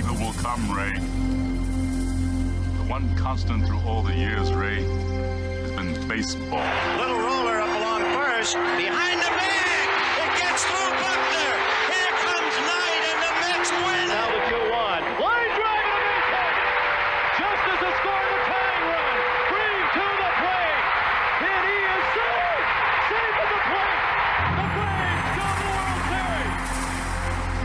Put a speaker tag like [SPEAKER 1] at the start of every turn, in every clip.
[SPEAKER 1] Weather will come, Ray. The one constant through all the years, Ray, has been baseball.
[SPEAKER 2] Little roller up along first. Behind the bag. It gets through Buckner. Here comes Knight, and the Mets win. Now the 2-1.
[SPEAKER 3] Line drive to the base hit. Justice has scored the tying run. Green to the plate. And he is safe. Safe at the plate. The Braves go to the World Series.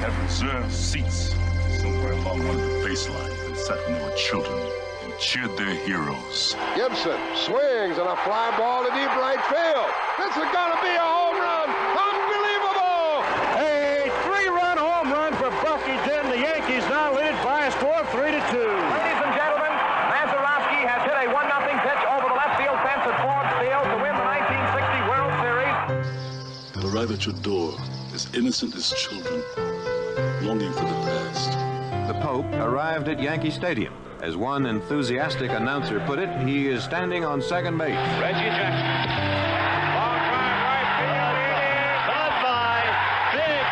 [SPEAKER 1] Have reserved seats somewhere along one of the baselines and sat when they were children and cheered their heroes.
[SPEAKER 4] Gibson swings and a fly ball to deep right field. This is going to be a home run. Unbelievable!
[SPEAKER 3] A 3-run home run for Bucky Dent. The Yankees now lead by a score of 3-2.
[SPEAKER 5] Ladies and gentlemen, Mazeroski has hit a 1-0 pitch over the left field fence at Ford Field to win the 1960 World Series.
[SPEAKER 1] They'll arrive at your door as innocent as children, longing for the past.
[SPEAKER 6] The Pope arrived at Yankee Stadium. As one enthusiastic announcer put it, he is standing on second base.
[SPEAKER 3] Reggie Jackson. Long drive right field. It is goodbye. Big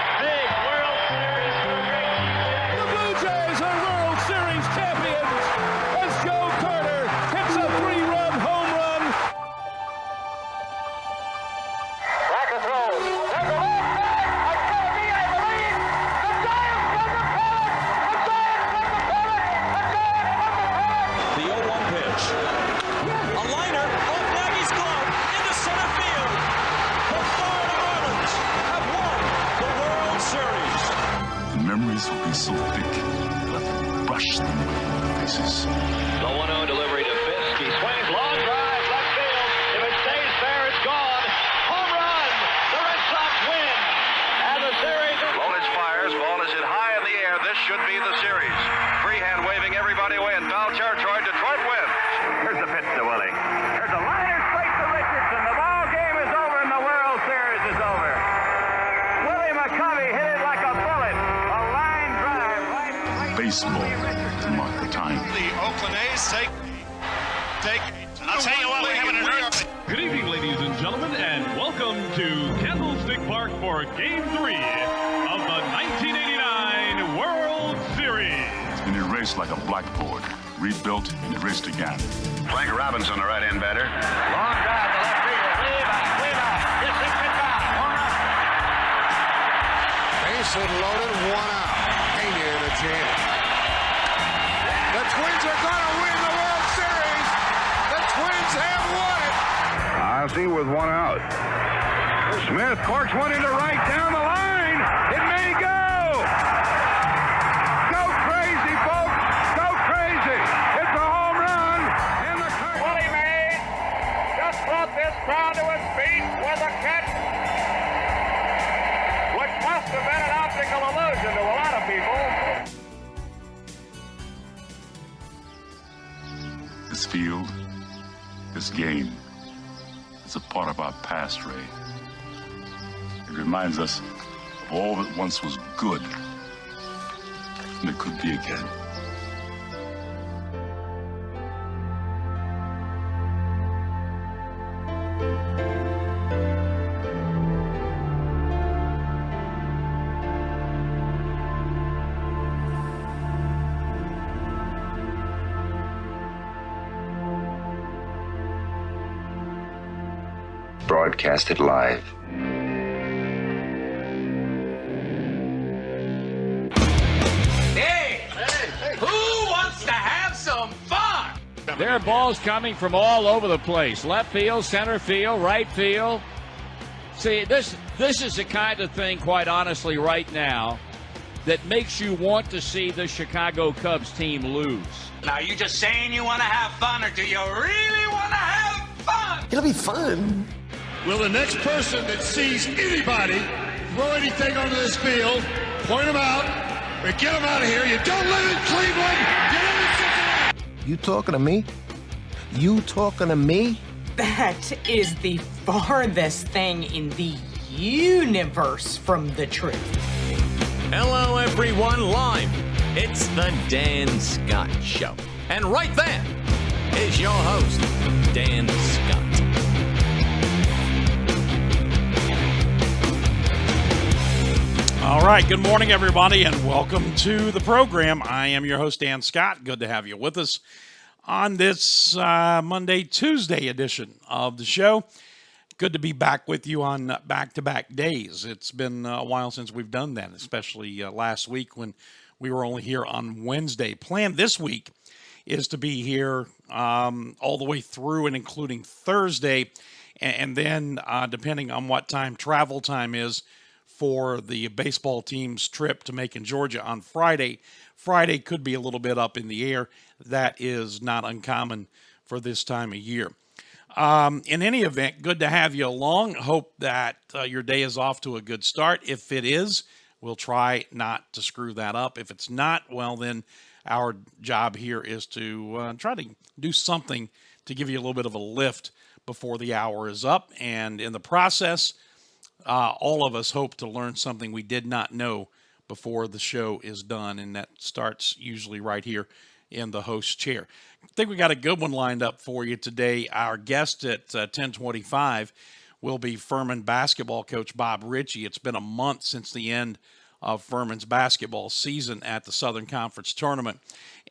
[SPEAKER 3] World Series for Richey. The Blue Jays are World Series champions as Joe Carter hits a 3-run home run.
[SPEAKER 5] Back and throw. There's a left back. It's going to be, I believe, the Giants from the pennant. The Giants from the pennant. The Giants from the pennant.
[SPEAKER 7] The 0-1 pitch. A liner off Maggie's glove into center field. The Florida Marlins have won the World Series.
[SPEAKER 1] The memories will be so thick, you'll have to brush them with your faces.
[SPEAKER 5] The 1-0 delivery to Fisk. He swings long drive left field. If it stays fair, it's gone. Home run. The Red Sox win. And the series is...
[SPEAKER 2] Lolich fires. Ball is hit high in the air. This should be the series. Freehand waving everybody away in foul territory. Detroit wins. Here's the pitch to Willie. Here's a liner straight to Richardson. The ball game is over and the World Series is over. Willie McCovey hit it like a bullet. A line drive right.
[SPEAKER 1] Baseball to mark the time.
[SPEAKER 2] The Oakland A's take. I'll tell you what, we're having an earth.
[SPEAKER 3] Good evening, ladies and gentlemen, and welcome to Candlestick Park for Game 3 of the 1989 World Series.
[SPEAKER 1] It's been erased like a blackboard, rebuilt and erased again.
[SPEAKER 2] Frank Robinson, the right-hand batter.
[SPEAKER 5] Long drive to left field. Way back. This is it back. Home run.
[SPEAKER 4] Base hit loaded, 1 out. Pena in a jam. The Twins are going to win the World Series. The Twins have won it.
[SPEAKER 2] I see with 1 out. Smith corks one into right down the line. It may go. Go crazy, folks. Go crazy. It's a home run. And the
[SPEAKER 5] Willie Mays just brought this crowd to its feet with a catch, which must have been an optical illusion to a lot of people.
[SPEAKER 1] This field, this game, is a part of our past, Ray. It reminds us of all that once was good, and it could be again.
[SPEAKER 8] Broadcasted live.
[SPEAKER 7] Hey! Who wants to have some fun?
[SPEAKER 9] There are balls coming from all over the place. Left field, center field, right field. See, this is the kind of thing, quite honestly, right now, that makes you want to see the Chicago Cubs team lose.
[SPEAKER 7] Now, you just saying you want to have fun, or do you really want to have fun?
[SPEAKER 10] It'll be fun.
[SPEAKER 3] Will the next person that sees anybody throw anything onto this field, point them out, or get them out of here. You don't live in Cleveland. You live in Cincinnati.
[SPEAKER 10] You talking to me? You talking to me?
[SPEAKER 11] That is the farthest thing in the universe from the truth.
[SPEAKER 7] Hello, everyone, live. It's the Dan Scott Show. And right there is your host, Dan Scott.
[SPEAKER 8] All right, good morning, everybody, and welcome to the program. I am your host, Dan Scott. Good to have you with us on this Monday-Tuesday edition of the show. Good to be back with you on back-to-back days. It's been a while since we've done that, especially last week when we were only here on Wednesday. Plan this week is to be here all the way through and including Thursday, and then depending on what time travel time is for the baseball team's trip to Macon, Georgia on Friday. Friday could be a little bit up in the air. That is not uncommon for this time of year. In any event, good to have you along. Hope that your day is off to a good start. If it is, we'll try not to screw that up. If it's not, well, then our job here is to try to do something to give you a little bit of a lift before the hour is up. And in the process, all of us hope to learn something we did not know before the show is done, and that starts usually right here in the host chair. I think we got a good one lined up for you today. Our guest at 10:25 will be Furman basketball coach Bob Richey. It's been a month since the end of Furman's basketball season at the Southern Conference Tournament,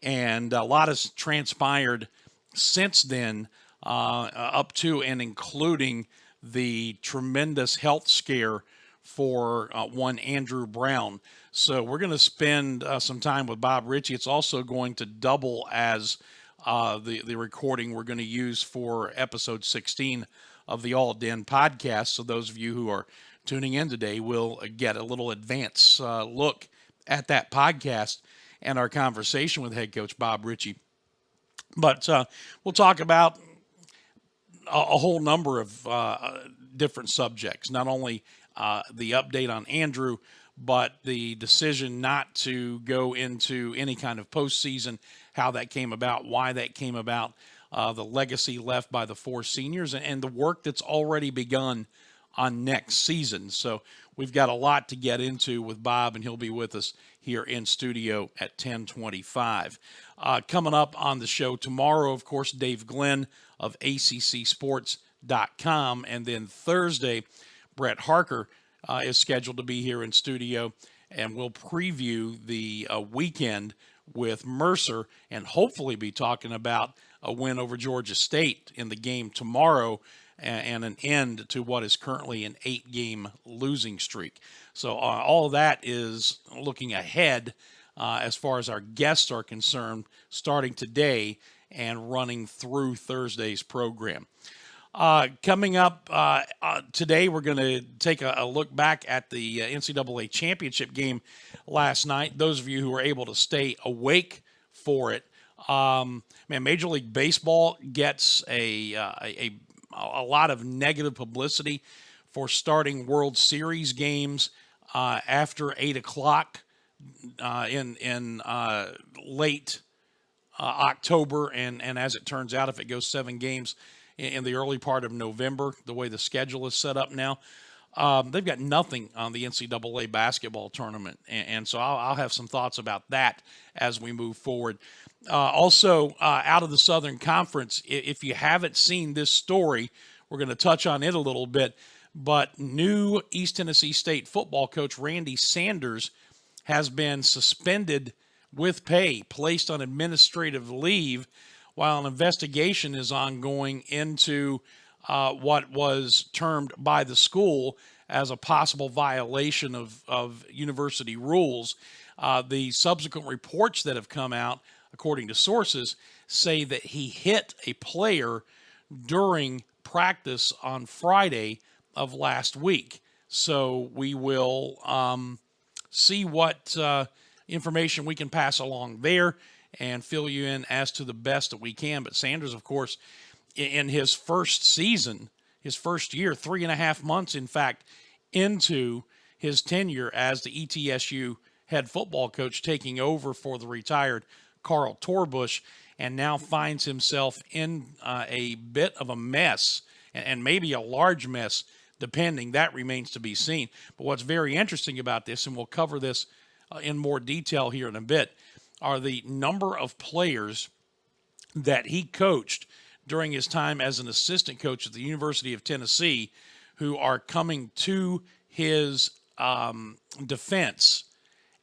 [SPEAKER 8] and a lot has transpired since then, up to and including the tremendous health scare for one Andrew Brown. So we're going to spend some time with Bob Richey. It's also going to double as the recording we're going to use for episode 16 of the All Den podcast. So those of you who are tuning in today will get a little advance look at that podcast and our conversation with head coach Bob Richey. But we'll talk about a whole number of different subjects, not only the update on Andrew, but the decision not to go into any kind of postseason, how that came about, why that came about, the legacy left by the four seniors, and the work that's already begun on next season. So we've got a lot to get into with Bob, and he'll be with us here in studio at 10:25. Coming up on the show tomorrow, of course, Dave Glenn of ACCsports.com. And then Thursday, Brett Harker is scheduled to be here in studio, and we'll preview the weekend with Mercer and hopefully be talking about a win over Georgia State in the game tomorrow and an end to what is currently an 8-game losing streak. So all of that is looking ahead as far as our guests are concerned, starting today and running through Thursday's program. Coming up today, we're going to take a look back at the NCAA championship game last night. Those of you who were able to stay awake for it, Major League Baseball gets a lot of negative publicity for starting World Series games after 8 o'clock in late October, and as it turns out, if it goes 7 games in the early part of November, the way the schedule is set up now, they've got nothing on the NCAA basketball tournament, and so I'll have some thoughts about that as we move forward. Also, out of the Southern Conference, if you haven't seen this story, we're going to touch on it a little bit, but new East Tennessee State football coach Randy Sanders has been suspended with pay, placed on administrative leave, while an investigation is ongoing into what was termed by the school as a possible violation of university rules. The subsequent reports that have come out, according to sources, say that he hit a player during practice on Friday of last week. So we will see what information we can pass along there and fill you in as to the best that we can. But Sanders, of course, in his first season, his first year, 3.5 months, in fact, into his tenure as the ETSU head football coach, taking over for the retired Carl Torbush, and now finds himself in a bit of a mess, and maybe a large mess, depending. That remains to be seen. But what's very interesting about this, and we'll cover this in more detail here in a bit, are the number of players that he coached during his time as an assistant coach at the University of Tennessee who are coming to his defense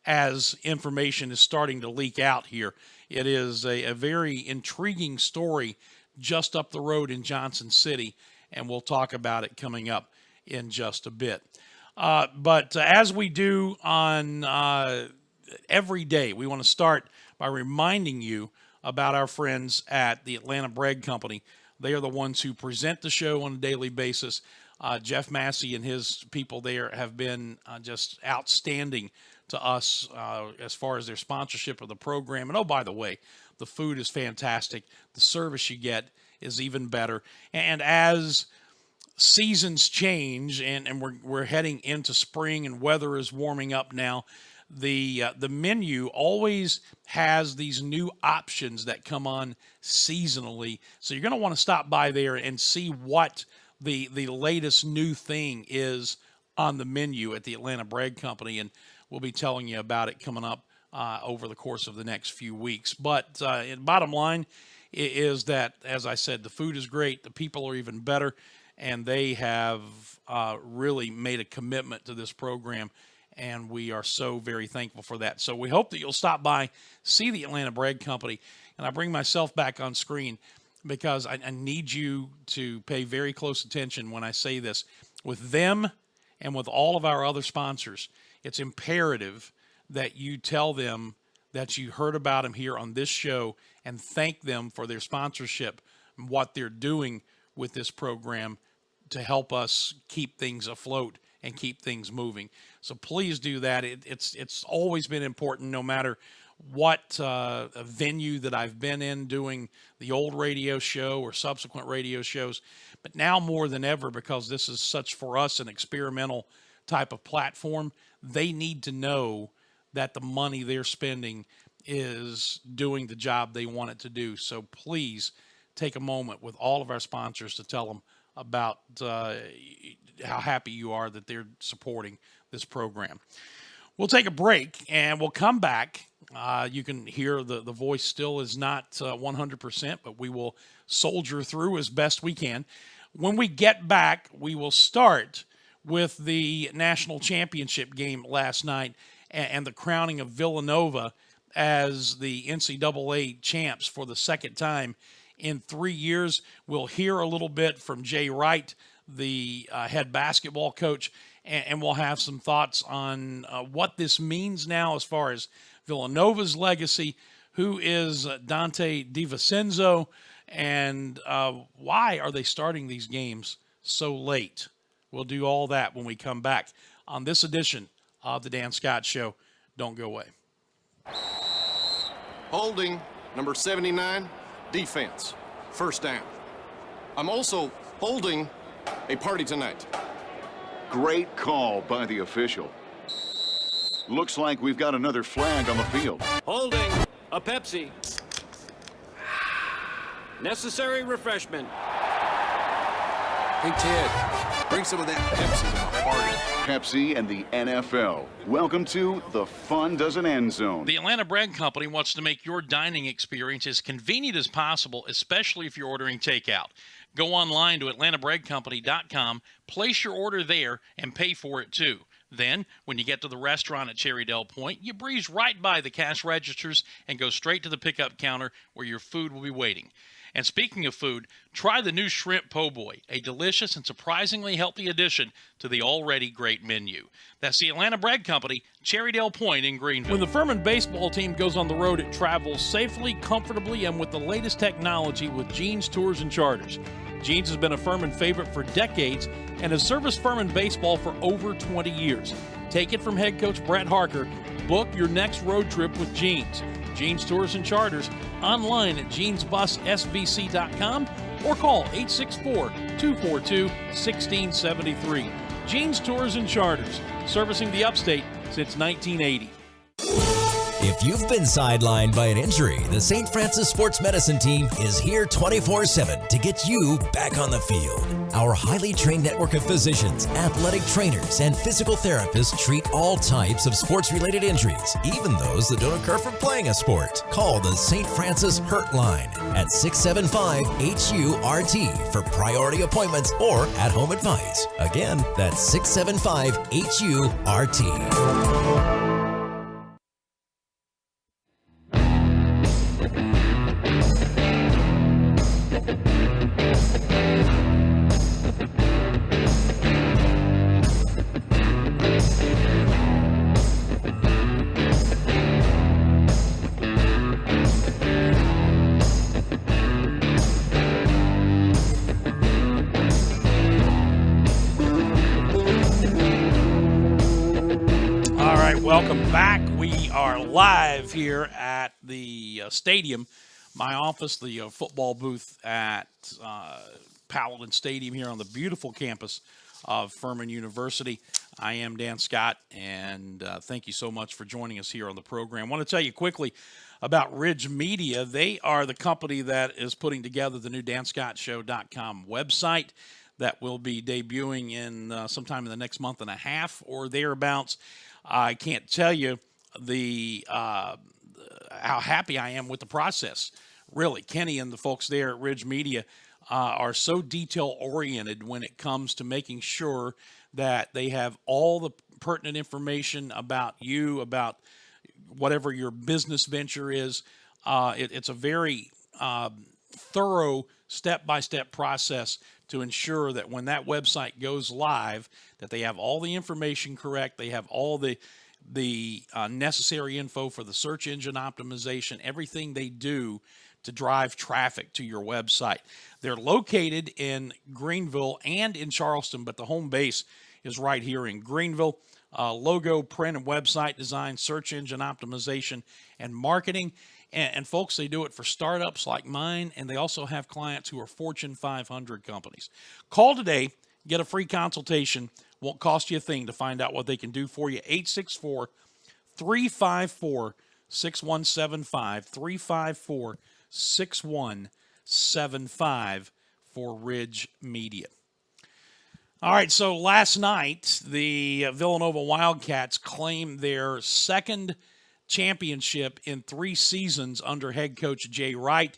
[SPEAKER 8] as information is starting to leak out here. It is a very intriguing story just up the road in Johnson City, and we'll talk about it coming up in just a bit. But as we do on every day, we want to start by reminding you about our friends at the Atlanta Bread Company. They are the ones who present the show on a daily basis. Jeff Massey and his people there have been just outstanding to us as far as their sponsorship of the program. And oh, by the way, the food is fantastic. The service you get is even better. And as seasons change and we're heading into spring and weather is warming up now, the menu always has these new options that come on seasonally. So you're going to want to stop by there and see what the latest new thing is on the menu at the Atlanta Bread Company, and we'll be telling you about it coming up over the course of the next few weeks. But bottom line is that, as I said, the food is great, the people are even better, and they have really made a commitment to this program, and we are so very thankful for that. So we hope that you'll stop by, see the Atlanta Bread Company, and I bring myself back on screen because I need you to pay very close attention when I say this. With them and with all of our other sponsors, it's imperative that you tell them that you heard about them here on this show and thank them for their sponsorship and what they're doing with this program to help us keep things afloat and keep things moving. So please do that. It's always been important, no matter what venue that I've been in doing the old radio show or subsequent radio shows. But now more than ever, because this is such for us an experimental type of platform, they need to know that the money they're spending is doing the job they want it to do. So please take a moment with all of our sponsors to tell them about how happy you are that they're supporting this program. We'll take a break and we'll come back. You can hear the voice still is not 100%, but we will soldier through as best we can. When we get back, we will start with the national championship game last night and the crowning of Villanova as the NCAA champs for the second time in 3 years. We'll hear a little bit from Jay Wright, the head basketball coach, and we'll have some thoughts on what this means now as far as Villanova's legacy, who is Dante DiVincenzo, and why are they starting these games so late? We'll do all that when we come back on this edition of the Dan Scott Show. Don't go away.
[SPEAKER 12] Holding, number 79, defense, first down. I'm also holding a party tonight.
[SPEAKER 13] Great call by the official. Looks like we've got another flag on the field.
[SPEAKER 14] Holding, a Pepsi. Necessary refreshment.
[SPEAKER 4] Hey, Ted, bring some of that Pepsi to the party.
[SPEAKER 13] Pepsi and the NFL. Welcome to the Fun Doesn't End Zone.
[SPEAKER 8] The Atlanta Bread Company wants to make your dining experience as convenient as possible, especially if you're ordering takeout. Go online to atlantabreadcompany.com, place your order there, and pay for it too. Then, when you get to the restaurant at Cherrydale Point, you breeze right by the cash registers and go straight to the pickup counter where your food will be waiting. And speaking of food, try the new Shrimp Po' Boy, a delicious and surprisingly healthy addition to the already great menu. That's the Atlanta Bread Company, Cherrydale Point in Greenville. When the Furman baseball team goes on the road, it travels safely, comfortably, and with the latest technology with Jeans Tours and Charters. Jeans has been a Furman favorite for decades and has serviced Furman baseball for over 20 years. Take it from head coach Brett Harker. Book your next road trip with Jeans. Jeans Tours and Charters, online at jeansbussvc.com or call 864-242-1673. Jeans Tours and Charters, servicing the upstate since 1980.
[SPEAKER 15] If you've been sidelined by an injury, the St. Francis Sports Medicine team is here 24/7 to get you back on the field. Our highly trained network of physicians, athletic trainers, and physical therapists treat all types of sports-related injuries, even those that don't occur from playing a sport. Call the St. Francis Hurt Line at 675-HURT for priority appointments or at-home advice. Again, that's 675-HURT.
[SPEAKER 8] Welcome back. We are live here at the stadium, my office, the football booth at Paladin Stadium here on the beautiful campus of Furman University. I am Dan Scott, and thank you so much for joining us here on the program. I want to tell you quickly about Ridge Media. They are the company that is putting together the new DanScottShow.com website that will be debuting in sometime in the next month and a half or thereabouts. I can't tell you how happy I am with the process. Really, Kenny and the folks there at Ridge Media are so detail-oriented when it comes to making sure that they have all the pertinent information about you, about whatever your business venture is. It's a very thorough step-by-step process to ensure that when that website goes live, that they have all the information correct, they have all the necessary info for the search engine optimization, everything they do to drive traffic to your website. They're located in Greenville and in Charleston, but the home base is right here in Greenville. Logo, print, and website design, search engine optimization, and marketing. And folks, they do it for startups like mine, and they also have clients who are Fortune 500 companies. Call today, get a free consultation. Won't cost you a thing to find out what they can do for you. 864-354-6175, 354-6175 for Ridge Media. All right, so last night, the Villanova Wildcats claimed their second championship in 3 seasons under head coach Jay Wright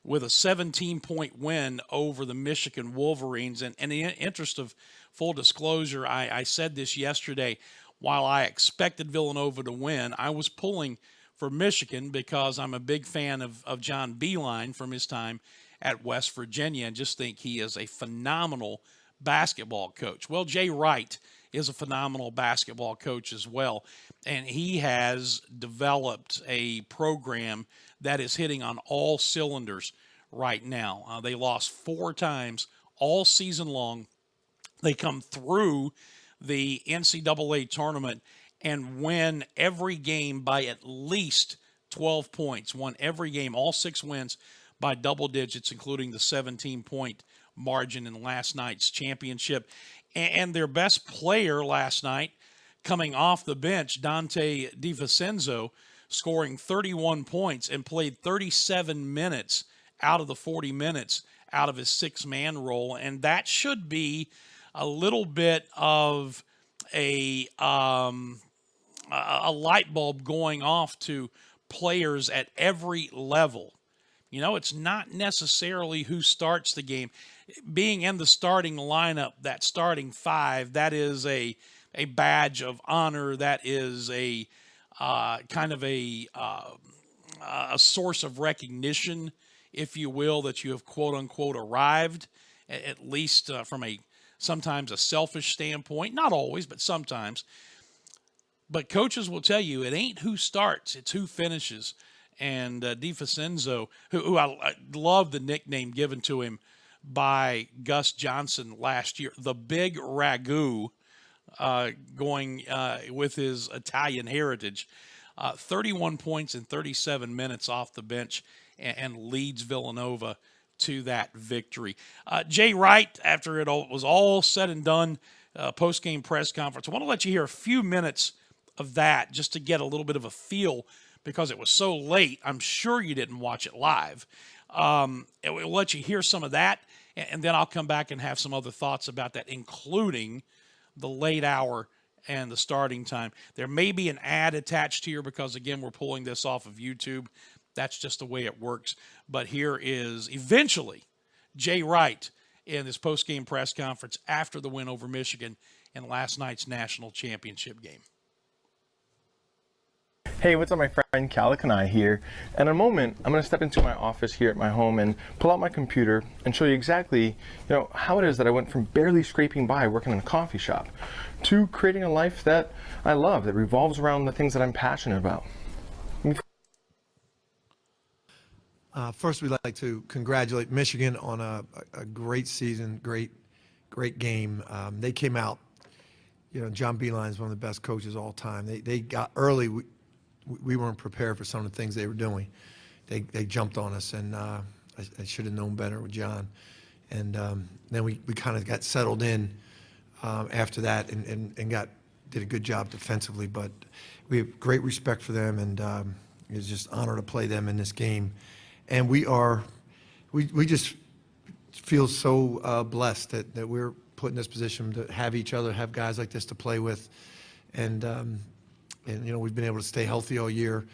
[SPEAKER 8] with a 17-point win over the Michigan Wolverines. And in the interest of full disclosure, I said this yesterday. While I expected Villanova to win, I was pulling for Michigan because I'm a big fan of John Beilein from his time at West Virginia and just think he is a phenomenal basketball coach. Well, Jay Wright is a phenomenal basketball coach as well, and he has developed a program that is hitting on all cylinders right now. They lost 4 times all season long. They come through the NCAA tournament and win every game by at least 12 points, won every game, all 6 wins by double digits, including the 17-point margin in last night's championship. And their best player last night, coming off the bench, Dante DiVincenzo, scoring 31 points and played 37 minutes out of the 40 minutes out of his 6-man role. And that should be a little bit of a light bulb going off to players at every level. You know, it's not necessarily who starts the game. Being in the starting lineup, that starting 5, that is a badge of honor. That is a kind of a source of recognition, if you will, that you have quote unquote arrived, at least from sometimes a selfish standpoint. Not always, but sometimes. But coaches will tell you it ain't who starts, it's who finishes. And DiVincenzo, who I love the nickname given to him by Gus Johnson last year, the Big Ragu, going with his Italian heritage. 31 points in 37 minutes off the bench and leads Villanova to that victory. Jay Wright, after it was all said and done, post-game press conference, I want to let you hear a few minutes of that just to get a little bit of a feel because it was so late. I'm sure you didn't watch it live. We'll let you hear some of that, and then I'll come back and have some other thoughts about that, including the late hour and the starting time. There may be an ad attached here because, again, we're pulling this off of YouTube. That's just the way it works. But here is eventually Jay Wright in this post-game press conference after the win over Michigan in last night's national championship game.
[SPEAKER 16] Hey, what's up, my friend Calic and I here. In a moment, I'm going to step into my office here at my home and pull out my computer and show you exactly, how it is that I went from barely scraping by working in a coffee shop to creating a life that I love, that revolves around the things that I'm passionate about.
[SPEAKER 17] First, we'd like to congratulate Michigan on a great season, great game. They came out, John Beilein is one of the best coaches of all time. They got early. We weren't prepared for some of the things they were doing. They jumped on us, and I should have known better with John. And then we kind of got settled in after that and did a good job defensively. But we have great respect for them, and it's just an honor to play them in this game. And we just feel so blessed that we're put in this position to have each other, have guys like this to play with, and we've been able to stay healthy all year,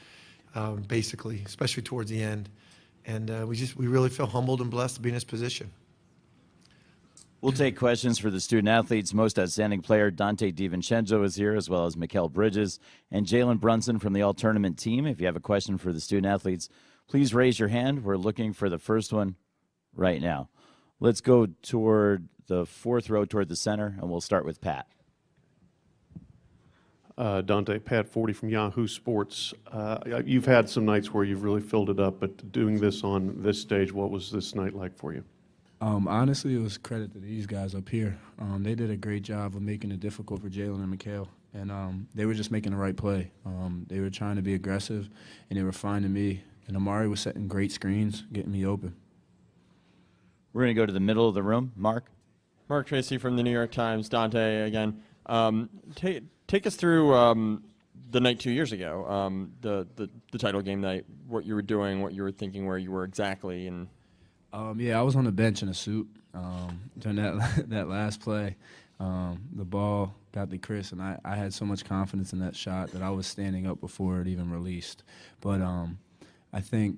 [SPEAKER 17] basically, especially towards the end, and we really feel humbled and blessed to be in this position.
[SPEAKER 18] We'll take questions for the student athletes. Most outstanding player Dante DiVincenzo is here, as well as Mikal Bridges and Jalen Brunson from the all-tournament team. If you have a question for the student athletes, please raise your hand. We're looking for the first one right now. Let's go toward the fourth row, toward the center, and we'll start with Pat.
[SPEAKER 19] Dante, Pat 40 from Yahoo Sports. You've had some nights where you've really filled it up, but doing this on this stage, what was this night like for you?
[SPEAKER 20] Honestly, it was credit to these guys up here. They did a great job of making it difficult for Jalen and Mikal, and they were just making the right play. They were trying to be aggressive, and they were finding me. And Amari was setting great screens, getting me open.
[SPEAKER 18] We're going to go to the middle of the room. Mark?
[SPEAKER 21] Mark Tracy from the New York Times. Dante, again. Take us through the night 2 years ago, the title game night, what you were doing, what you were thinking, where you were exactly. And
[SPEAKER 20] yeah, I was on the bench in a suit during that last play. The ball got to Chris, and I had so much confidence in that shot that I was standing up before it even released. But I think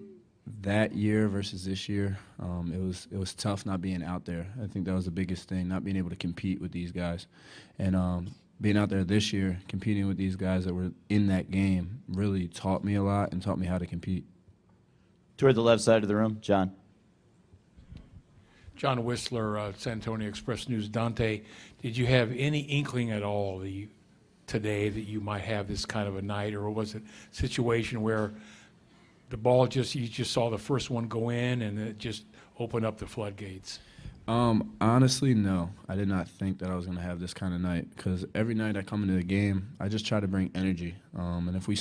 [SPEAKER 20] that year versus this year, it was tough not being out there. I think that was the biggest thing, not being able to compete with these guys. And being out there this year, competing with these guys that were in that game really taught me a lot and taught me how to compete.
[SPEAKER 18] Toward the left side of the room, John.
[SPEAKER 22] John Whistler, San Antonio Express News. Dante, did you have any inkling at all today that you might have this kind of a night, or was it a situation where the ball you just saw the first one go in and it just opened up the floodgates?
[SPEAKER 20] Honestly, no. I did not think that I was going to have this kind of night, because every night I come into the game, I just try to bring energy. And if we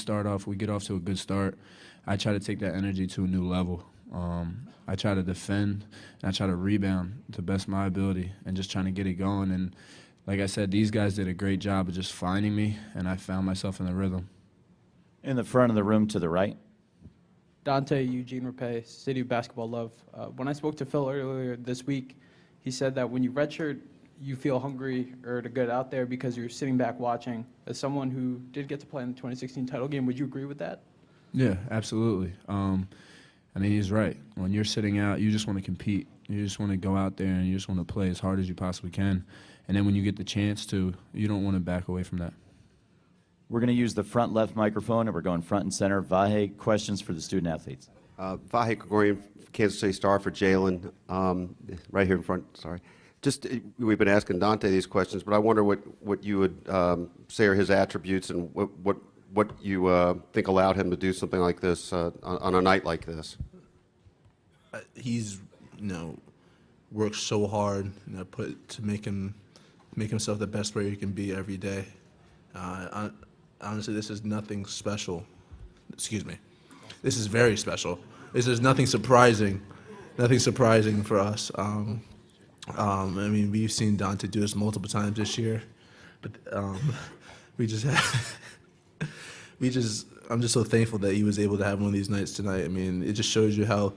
[SPEAKER 20] get off to a good start, I try to take that energy to a new level. I try to defend, and I try to rebound to best of my ability and just trying to get it going. And like I said, these guys did a great job of just finding me, and I found myself in the rhythm.
[SPEAKER 18] In the front of the room to the right.
[SPEAKER 23] Dante, Eugene Rapay, City of Basketball Love. When I spoke to Phil earlier this week, he said that when you redshirt, you feel hungry or to get out there because you're sitting back watching. As someone who did get to play in the 2016 title game, would you agree with that?
[SPEAKER 20] Yeah, absolutely. I mean, he's right. When you're sitting out, you just want to compete. You just want to go out there and you just want to play as hard as you possibly can. And then when you get the chance to, you don't want to back away from that.
[SPEAKER 18] We're going to use the front left microphone, and we're going front and center. Vahe, questions for the student athletes.
[SPEAKER 24] Vahe Gregorian, Kansas City Star for Jalen, right here in front, sorry. Just, we've been asking Dante these questions, but I wonder what you would say are his attributes and what you think allowed him to do something like this on a night like this.
[SPEAKER 25] He's, works so hard, to make himself the best player he can be every day. Honestly, this is nothing special. Excuse me. This is very special. This is nothing surprising for us. I mean, we've seen Dante do this multiple times this year, but we just I'm just so thankful that he was able to have one of these nights tonight. I mean, it just shows you how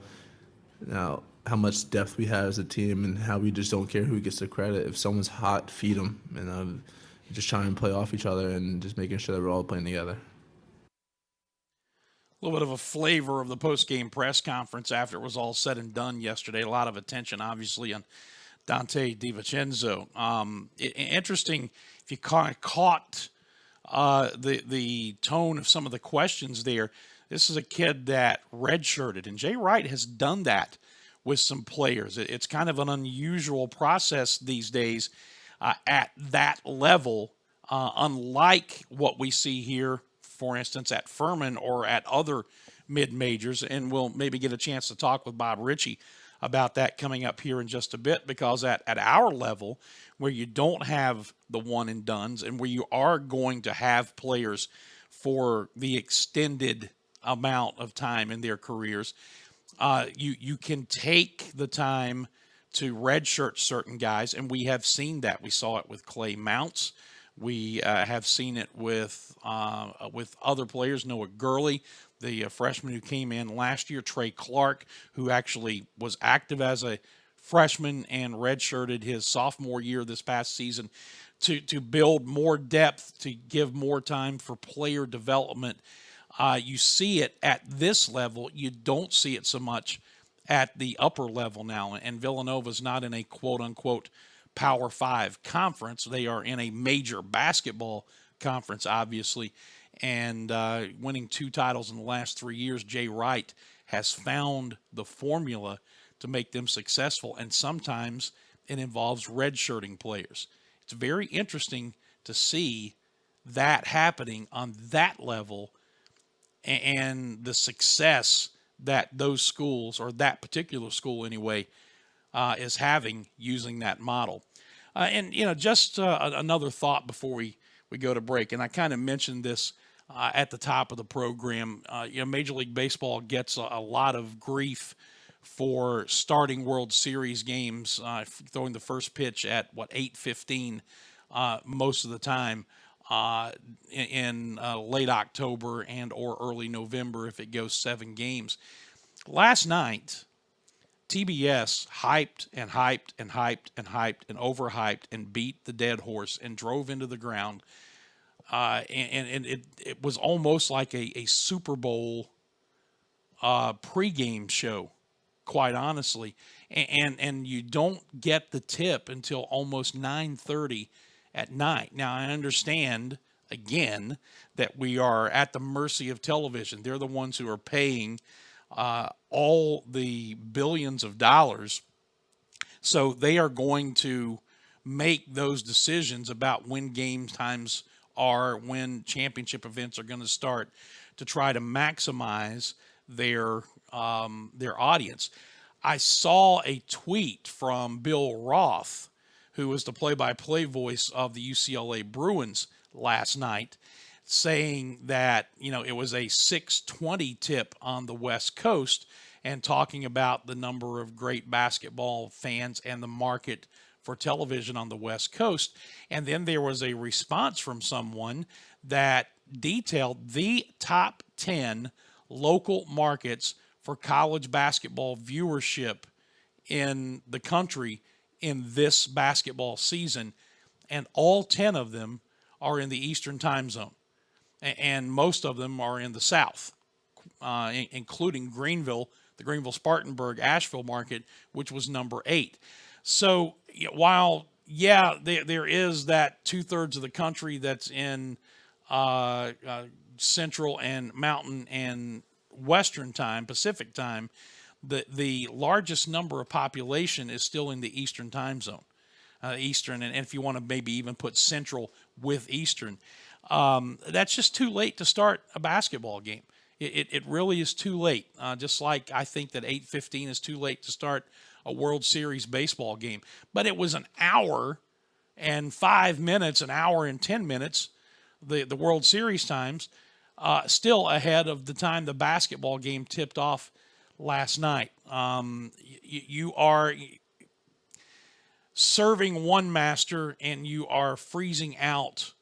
[SPEAKER 25] much depth we have as a team and how we just don't care who gets the credit. If someone's hot, feed them, and just trying to play off each other and just making sure that we're all playing together.
[SPEAKER 8] A little bit of a flavor of the post-game press conference after it was all said and done yesterday. A lot of attention, obviously, on Donte DiVincenzo. Interesting, if you kind of caught the tone of some of the questions there, this is a kid that redshirted, and Jay Wright has done that with some players. It's kind of an unusual process these days at that level, unlike what we see here, for instance, at Furman or at other mid-majors, and we'll maybe get a chance to talk with Bob Richey about that coming up here in just a bit, because at our level, where you don't have the one-and-dones and where you are going to have players for the extended amount of time in their careers, you can take the time to redshirt certain guys, and we have seen that. We saw it with Clay Mounts. We have seen it with other players. Noah Gurley, the freshman who came in last year, Trey Clark, who actually was active as a freshman and redshirted his sophomore year this past season to build more depth, to give more time for player development. You see it at this level. You don't see it so much at the upper level now. And Villanova's not in a quote-unquote Power 5 conference. They are in a major basketball conference, obviously. And winning 2 titles in the last 3 years, Jay Wright has found the formula to make them successful. And sometimes it involves redshirting players. It's very interesting to see that happening on that level, and the success that those schools, or that particular school anyway, is having using that model. And, just another thought before we go to break, and I kind of mentioned this at the top of the program. Major League Baseball gets a lot of grief for starting World Series games, throwing the first pitch at, 8:15 most of the time in late October and or early November if it goes 7 games. Last night, TBS hyped and hyped and hyped and hyped and overhyped and beat the dead horse and drove into the ground. And it was almost like a Super Bowl pregame show, quite honestly. And you don't get the tip until almost 9:30 at night. Now, I understand, again, that we are at the mercy of television. They're the ones who are paying all the billions of dollars. So they are going to make those decisions about when game times are, when championship events are going to start, to try to maximize their audience. I saw a tweet from Bill Roth, who was the play-by-play voice of the UCLA Bruins last night, saying that, it was a 6:20 tip on the West Coast, and talking about the number of great basketball fans and the market for television on the West Coast. And then there was a response from someone that detailed the top 10 local markets for college basketball viewership in the country in this basketball season, and all 10 of them are in the Eastern time zone, and most of them are in the South, including Greenville, the Greenville-Spartanburg, Asheville market, which was number 8. So while, there is that 2/3 of the country that's in Central and Mountain and Western time, Pacific time, the largest number of population is still in the Eastern time zone, Eastern, and if you want to maybe even put Central with Eastern. That's just too late to start a basketball game. It really is too late, just like I think that 8:15 is too late to start a World Series baseball game. But it was an hour and 5 minutes, an hour and 10 minutes, the World Series times, still ahead of the time the basketball game tipped off last night. You are serving one master and you are freezing out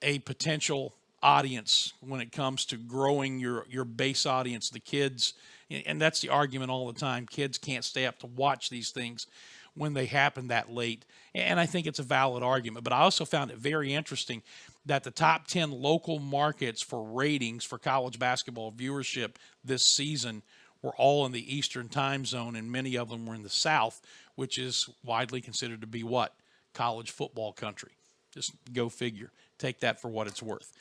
[SPEAKER 8] a potential audience when it comes to growing your base audience, the kids. And that's the argument all the time. Kids can't stay up to watch these things when they happen that late. And I think it's a valid argument. But I also found it very interesting that the top 10 local markets for ratings for college basketball viewership this season were all in the Eastern time zone, and many of them were in the South, which is widely considered to be what? College football country. Just go figure. Take that for what it's worth.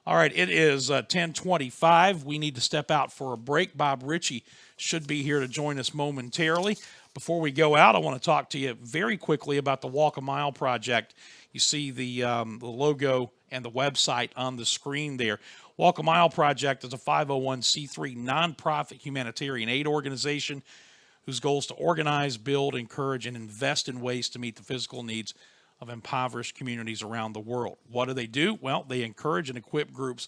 [SPEAKER 8] All right, it is 10:25. We need to step out for a break. Bob Richey should be here to join us momentarily. Before we go out, I want to talk to you very quickly about the Walk a Mile project. You see the logo and the website on the screen there. Walk a Mile Project is a 501c3 nonprofit humanitarian aid organization whose goal is to organize, build, encourage, and invest in ways to meet the physical needs of impoverished communities around the world. What do? Well, they encourage and equip groups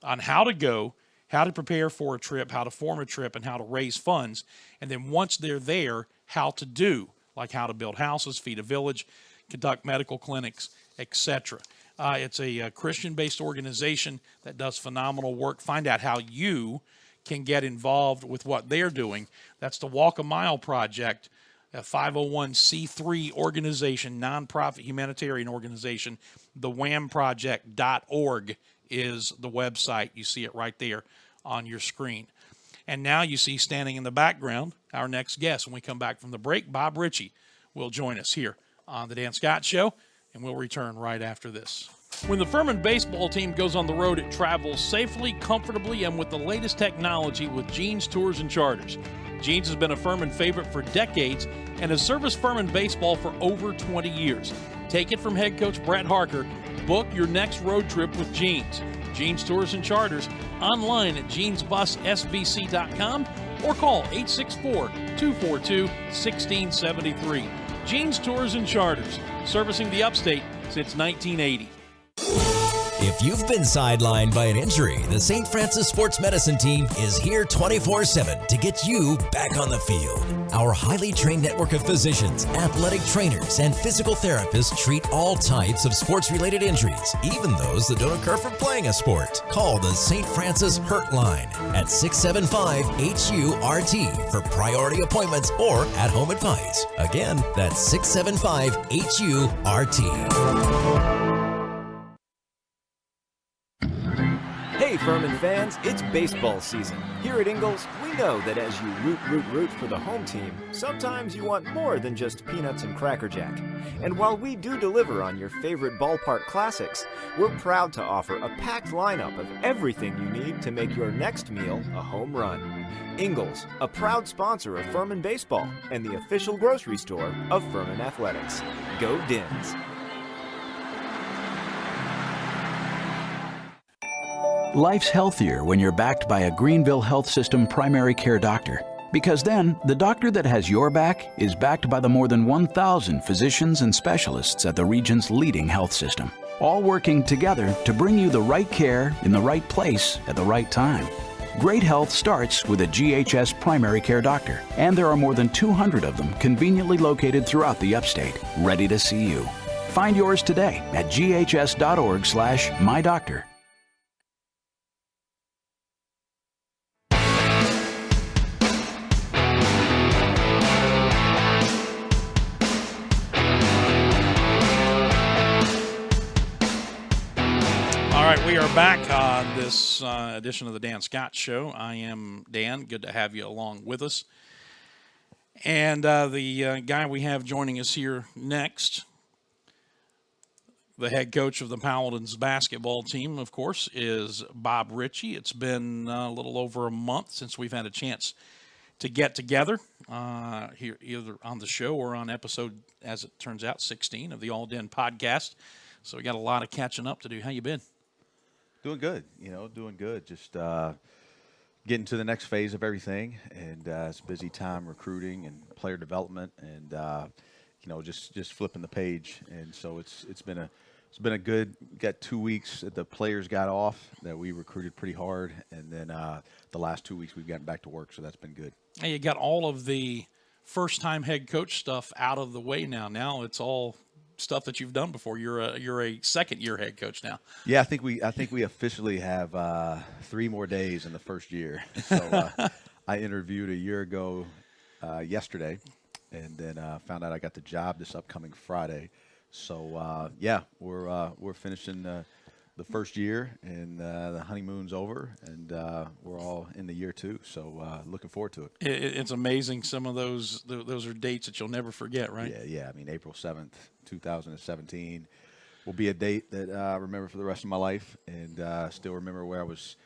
[SPEAKER 8] on how to go, how to prepare for a trip, how to form a trip, and how to raise funds. And then once they're there, how to do, like how to build houses, feed a village, conduct medical clinics, etc. It's a Christian-based organization that does phenomenal work. Find out how you can get involved with what they're doing. That's the Walk a Mile Project, a 501c3 organization, nonprofit humanitarian organization. The whamproject.org is the website. You see it right there on your screen. And now you see standing in the background our next guest. When we come back from the break, Bob Richey will join us here on the Dan Scott Show, and we'll return right after this. When the Furman baseball team goes on the road, it travels safely, comfortably, and with the latest technology with Jeans Tours and Charters. Jeans has been a Furman favorite for decades and has serviced Furman baseball for over 20 years. Take it from head coach Brett Harker. Book your next road trip with Jeans. Jeans Tours and Charters, online at jeansbussvc.com or call 864-242-1673. Jeans Tours and Charters, servicing the upstate since 1980.
[SPEAKER 15] If you've been sidelined by an injury, the St. Francis Sports Medicine team is here 24/7 to get you back on the field. Our highly trained network of physicians, athletic trainers, and physical therapists treat all types of sports-related injuries, even those that don't occur from playing a sport. Call the St. Francis Hurt Line at 675-HU-RT for priority appointments or at-home advice. Again, that's 675-HU-RT.
[SPEAKER 1] Hey Furman fans, it's baseball season. Here at Ingalls, we know that as you root for the home team, sometimes you want more than just peanuts and Cracker Jack. And while we do deliver on your favorite ballpark classics, we're proud to offer a packed lineup of everything you need to make your next meal a home run. Ingalls, a proud sponsor of Furman Baseball and the official grocery store of Furman Athletics. Go Dins!
[SPEAKER 2] Life's healthier when you're backed by a Greenville Health System primary care doctor. Because then, the doctor that has your back is backed by the more than 1,000 physicians and specialists at the region's leading health system, all working together to bring you the right care in the right place at the right time. Great health starts with a GHS primary care doctor, and there are more than 200 of them conveniently located throughout the upstate, ready to see you. Find yours today at ghs.org/mydoctor.
[SPEAKER 8] All right, we are back on this edition of the Dan Scott Show. I am Dan. Good to have you along with us. And the guy we have joining us here next, the head coach of the Paladins basketball team, of course, is Bob Richey. It's been a little over a month since we've had a chance to get together here, either on the show or on episode, as it turns out, 16 of the All Den podcast. So we got a lot of catching up to do. How you been?
[SPEAKER 5] Doing good, doing good. Just getting to the next phase of everything, and it's a busy time recruiting and player development, and just flipping the page. And so it's been a good. Got 2 weeks that the players got off that we recruited pretty hard, and then the last 2 weeks we've gotten back to work, so that's been good.
[SPEAKER 8] Hey, you got all of the first-time head coach stuff out of the way now. Now it's all stuff that you've done before. You're a second-year head coach now.
[SPEAKER 5] Yeah, I think we officially have 3 more days in the first year. So I interviewed a year ago yesterday, and then found out I got the job this upcoming Friday. So yeah, we're finishing the first year, and the honeymoon's over, and we're all in the year 2. So looking forward to it.
[SPEAKER 8] It's amazing. Some of those are dates that you'll never forget, right?
[SPEAKER 5] Yeah. I mean, April 7th, 2017 will be a date that I remember for the rest of my life, and still remember where I was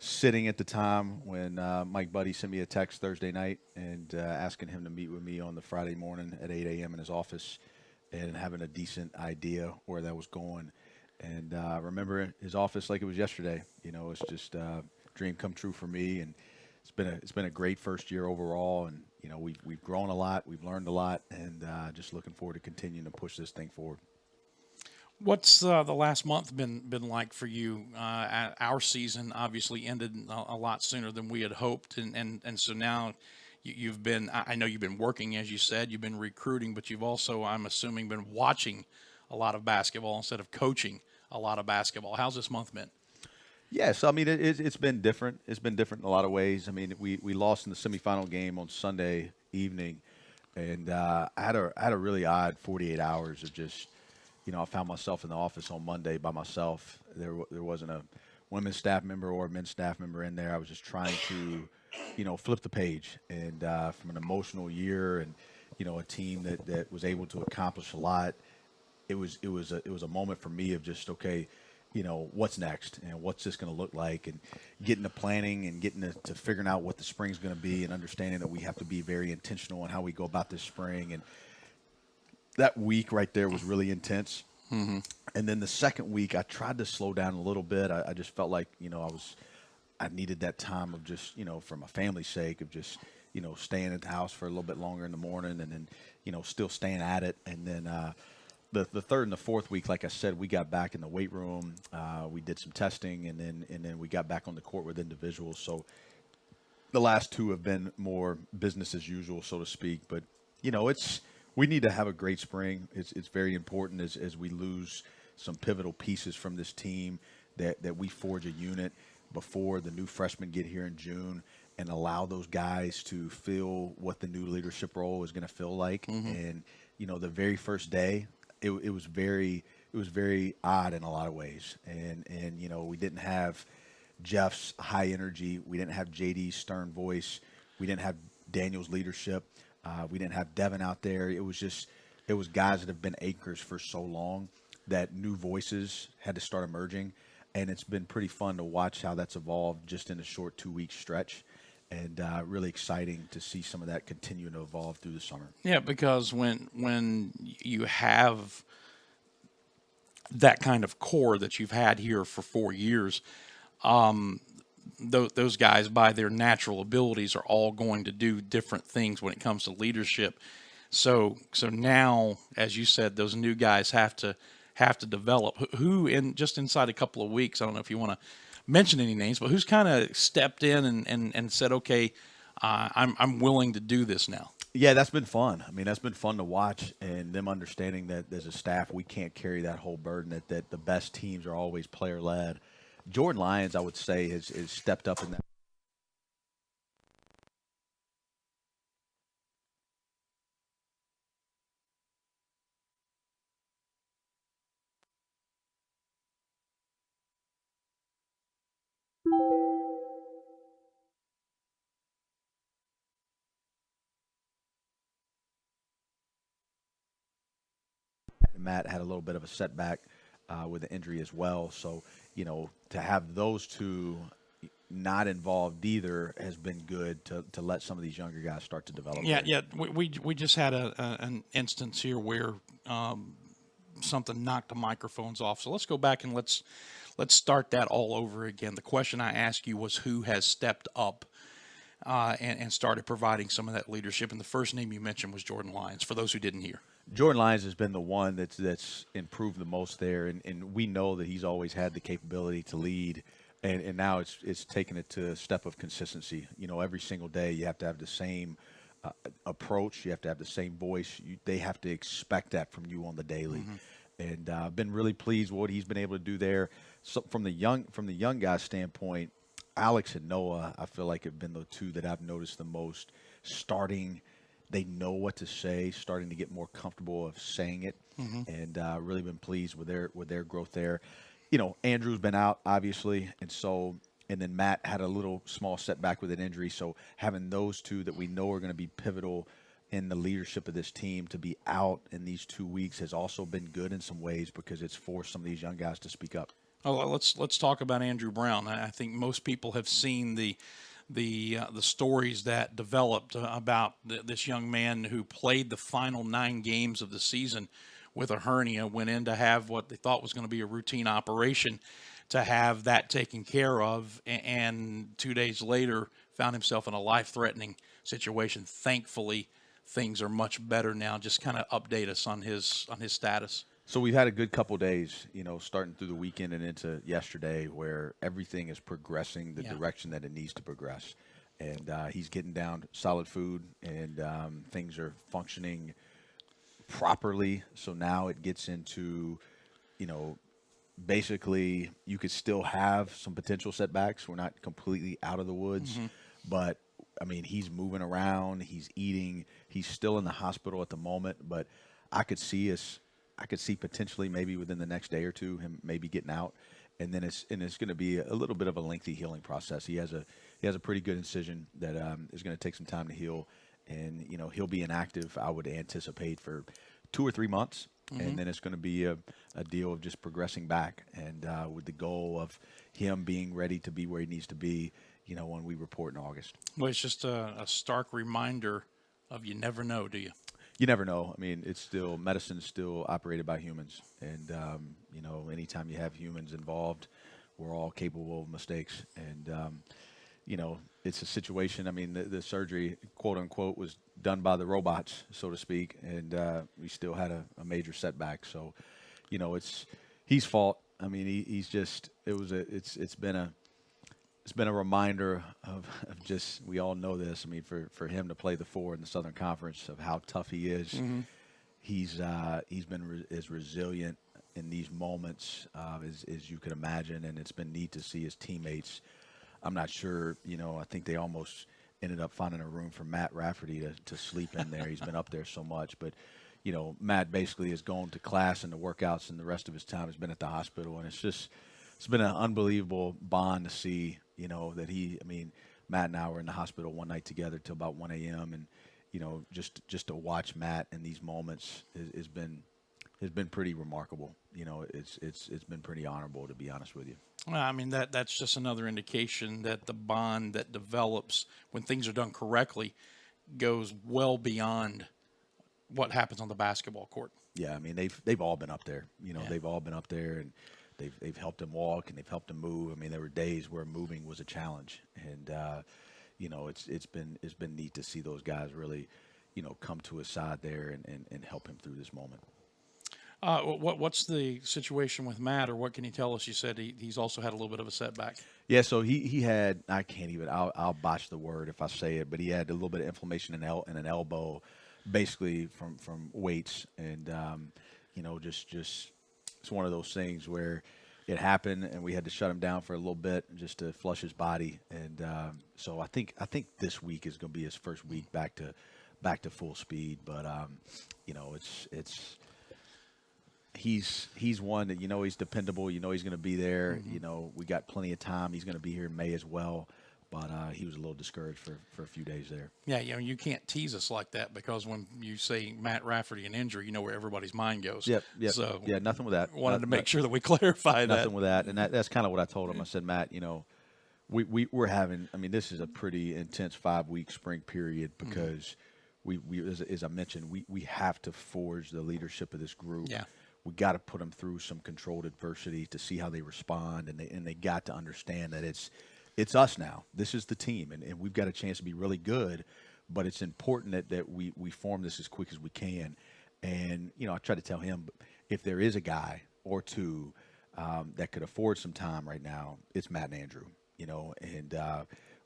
[SPEAKER 5] sitting at the time when Mike Buddy sent me a text Thursday night and asking him to meet with me on the Friday morning at 8 a.m. in his office, and having a decent idea where that was going. And remember his office like it was yesterday. You know, it's just a dream come true for me, and it's been a great first year overall. And you know, we've grown a lot, we've learned a lot, and just looking forward to continuing to push this thing forward.
[SPEAKER 8] What's the last month been like for you? Our season obviously ended a lot sooner than we had hoped, and so now you've been. I know you've been working, as you said, you've been recruiting, but you've also, I'm assuming, been watching a lot of basketball instead of coaching a lot of basketball. How's this month been?
[SPEAKER 5] Yes, I mean it's been different. It's been different in a lot of ways. I mean, we lost in the semifinal game on Sunday evening, and I had a really odd 48 hours of just, you know, I found myself in the office on Monday by myself. There wasn't a women's staff member or a men's staff member in there. I was just trying to, you know, flip the page, and from an emotional year, and you know, a team that was able to accomplish a lot. It was a moment for me of just, okay, you know, what's next, and what's this going to look like, and getting to planning and getting to figuring out what the spring's going to be, and understanding that we have to be very intentional in how we go about this spring. And that week right there was really intense.
[SPEAKER 8] Mm-hmm.
[SPEAKER 5] And then the second week, I tried to slow down a little bit. I just felt like, you know, I needed that time of just, you know, for my family's sake, of just, you know, staying at the house for a little bit longer in the morning, and then, you know, still staying at it. And then the third and the fourth week, like I said, we got back in the weight room. We did some testing, and then we got back on the court with individuals. So the last 2 have been more business as usual, so to speak. But, you know, we need to have a great spring. It's very important as we lose some pivotal pieces from this team, that we forge a unit before the new freshmen get here in June, and allow those guys to feel what the new leadership role is going to feel like.
[SPEAKER 8] Mm-hmm.
[SPEAKER 5] And, you know, the very first day, it was very odd in a lot of ways. And you know, we didn't have Jeff's high energy. We didn't have JD's stern voice. We didn't have Daniel's leadership. We didn't have Devin out there. It was guys that have been anchors for so long that new voices had to start emerging. And it's been pretty fun to watch how that's evolved just in a short 2-week stretch. And really exciting to see some of that continue to evolve through the summer.
[SPEAKER 8] Yeah, because when you have that kind of core that you've had here for 4 years, those guys, by their natural abilities, are all going to do different things when it comes to leadership. So now, as you said, those new guys have to develop. Who just inside a couple of weeks, I don't know if you want to mention any names, but who's kind of stepped in and said, okay, I'm willing to do this now?
[SPEAKER 5] Yeah, that's been fun. I mean, that's been fun to watch, and them understanding that as a staff, we can't carry that whole burden, that the best teams are always player-led. Jordan Lyons, I would say, has stepped up in that. Matt had a little bit of a setback with the injury as well. So, you know, to have those 2 not involved either has been good to let some of these younger guys start to develop.
[SPEAKER 8] Yeah. We just had an instance here where something knocked the microphones off. So let's go back and let's start that all over again. The question I asked you was who has stepped up and started providing some of that leadership. And the first name you mentioned was Jordan Lyons, for those who didn't hear.
[SPEAKER 5] Jordan Lyons has been the one that's improved the most there, and we know that he's always had the capability to lead, and now it's taken it to a step of consistency. You know, every single day you have to have the same approach. You have to have the same voice. They have to expect that from you on the daily. And I've been really pleased with what he's been able to do there. So from the young guys' standpoint, Alex and Noah, I feel like have been the two that I've noticed the most. Starting, they know what to say, starting to get more comfortable of saying it, and really been pleased with their growth there. You know, Andrew's been out obviously, and then Matt had a little small setback with an injury. So having those two that we know are going to be pivotal in the leadership of this team to be out in these 2 weeks has also been good in some ways because it's forced some of these young guys to speak up.
[SPEAKER 8] Oh, let's talk about Andrew Brown. I think most people have seen the stories that developed about this young man who played the final 9 games of the season with a hernia, went in to have what they thought was going to be a routine operation, to have that taken care of, and 2 days later found himself in a life-threatening situation. Thankfully, things are much better now. Just kind of update us on his status.
[SPEAKER 5] So we've had a good couple days, you know, starting through the weekend and into yesterday, where everything is progressing the direction that it needs to progress. And he's getting down solid food, and things are functioning properly. So now it gets into, you know, basically you could still have some potential setbacks. We're not completely out of the woods, but I mean, he's moving around, he's eating, he's still in the hospital at the moment, but I could see potentially maybe within the next day or two him maybe getting out, and then it's going to be a little bit of a lengthy healing process. He has a pretty good incision that is going to take some time to heal, and you know, he'll be inactive, I would anticipate, for 2 or 3 months. And then it's going to be a deal of just progressing back, and with the goal of him being ready to be where he needs to be, you know, when we report in August.
[SPEAKER 8] Well, it's just a stark reminder of you never know, do you?
[SPEAKER 5] You never know. I mean, medicine's still operated by humans, and you know, anytime you have humans involved, we're all capable of mistakes, and you know, it's a situation. I mean, the surgery, quote unquote, was done by the robots, so to speak, and we still had a major setback. So, you know, it's his fault. I mean, it's been a reminder of just, we all know this. I mean, for him to play the 4 in the Southern Conference, of how tough he is. He's been as resilient in these moments as you could imagine, and it's been neat to see his teammates. I'm not sure, you know, I think they almost ended up finding a room for Matt Rafferty to sleep in there. He's been up there so much. But, you know, Matt basically has gone to class and the workouts, and the rest of his time has been at the hospital. And it's been an unbelievable bond to see, you know, that Matt and I were in the hospital one night together till about 1 a.m. And, you know, just to watch Matt in these moments has been pretty remarkable. You know, it's been pretty honorable, to be honest with you.
[SPEAKER 8] Well, I mean, that's just another indication that the bond that develops when things are done correctly goes well beyond what happens on the basketball court.
[SPEAKER 5] Yeah, I mean, they've all been up there. You know, they've all been up there, and they've helped him walk, and they've helped him move. I mean, there were days where moving was a challenge, and you know, it's been neat to see those guys really, you know, come to his side there and help him through this moment.
[SPEAKER 8] What's the situation with Matt, or what can you tell us? You said he's also had a little bit of a setback.
[SPEAKER 5] Yeah, so he had, I'll botch the word if I say it, but he had a little bit of inflammation in an elbow, basically from weights, and you know, just it's one of those things where it happened, and we had to shut him down for a little bit just to flush his body, and so I think this week is going to be his first week back to full speed, but you know, he's one that, you know, he's dependable. You know, he's going to be there. You know, we got plenty of time. He's going to be here in May as well. But he was a little discouraged for a few days there. Yeah,
[SPEAKER 8] you know, you can't tease us like that, because when you say Matt Rafferty an injury, you know where everybody's mind goes.
[SPEAKER 5] Yep.
[SPEAKER 8] So
[SPEAKER 5] yeah, nothing with that.
[SPEAKER 8] Wanted to make sure that we clarify that.
[SPEAKER 5] Nothing with that. And that's kind of what I told him. I said, Matt, you know, we're having, I mean, this is a pretty intense 5-week spring period, because we as I mentioned, we have to forge the leadership of this group.
[SPEAKER 8] Yeah.
[SPEAKER 5] We got to put them through some controlled adversity to see how they respond, and they got to understand that it's us now. This is the team, and we've got a chance to be really good, but it's important that we form this as quick as we can. And, you know, I try to tell him, if there is a guy or two that could afford some time right now, it's Matt and Andrew, you know, and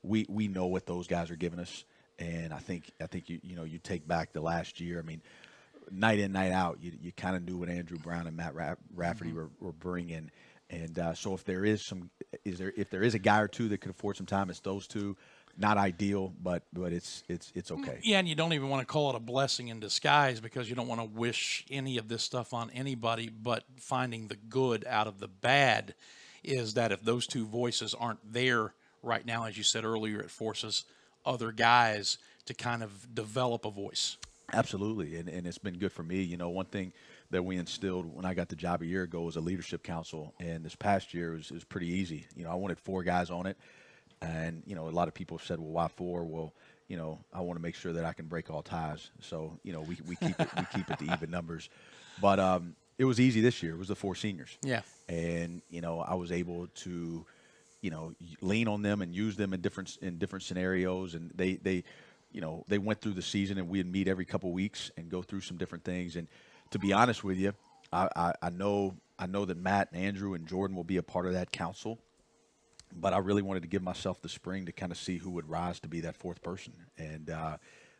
[SPEAKER 5] we know what those guys are giving us, And I think you take back the last year. I mean, night in, night out, you kind of knew what Andrew Brown and Matt Rafferty were bringing. And so if there is a guy or two that could afford some time, it's those two. Not ideal, but it's okay.
[SPEAKER 8] Yeah, and you don't even want to call it a blessing in disguise because you don't want to wish any of this stuff on anybody, but finding the good out of the bad is that if those two voices aren't there right now, as you said earlier, it forces other guys to kind of develop a voice.
[SPEAKER 5] Absolutely, and it's been good for me. You know, one thing that we instilled when I got the job a year ago was a leadership council, and this past year it was pretty easy. You know, I wanted 4 guys on it. And, you know, a lot of people have said, well, why 4? Well, you know, I want to make sure that I can break all ties. So, you know, we keep it to even numbers. But it was easy this year. It was the 4 seniors.
[SPEAKER 8] Yeah.
[SPEAKER 5] And, you know, I was able to, you know, lean on them and use them in different scenarios. And they you know, they went through the season, and we'd meet every couple weeks and go through some different things. And to be honest with you, I know that Matt and Andrew and Jordan will be a part of that council. But I really wanted to give myself the spring to kind of see who would rise to be that 4th person, and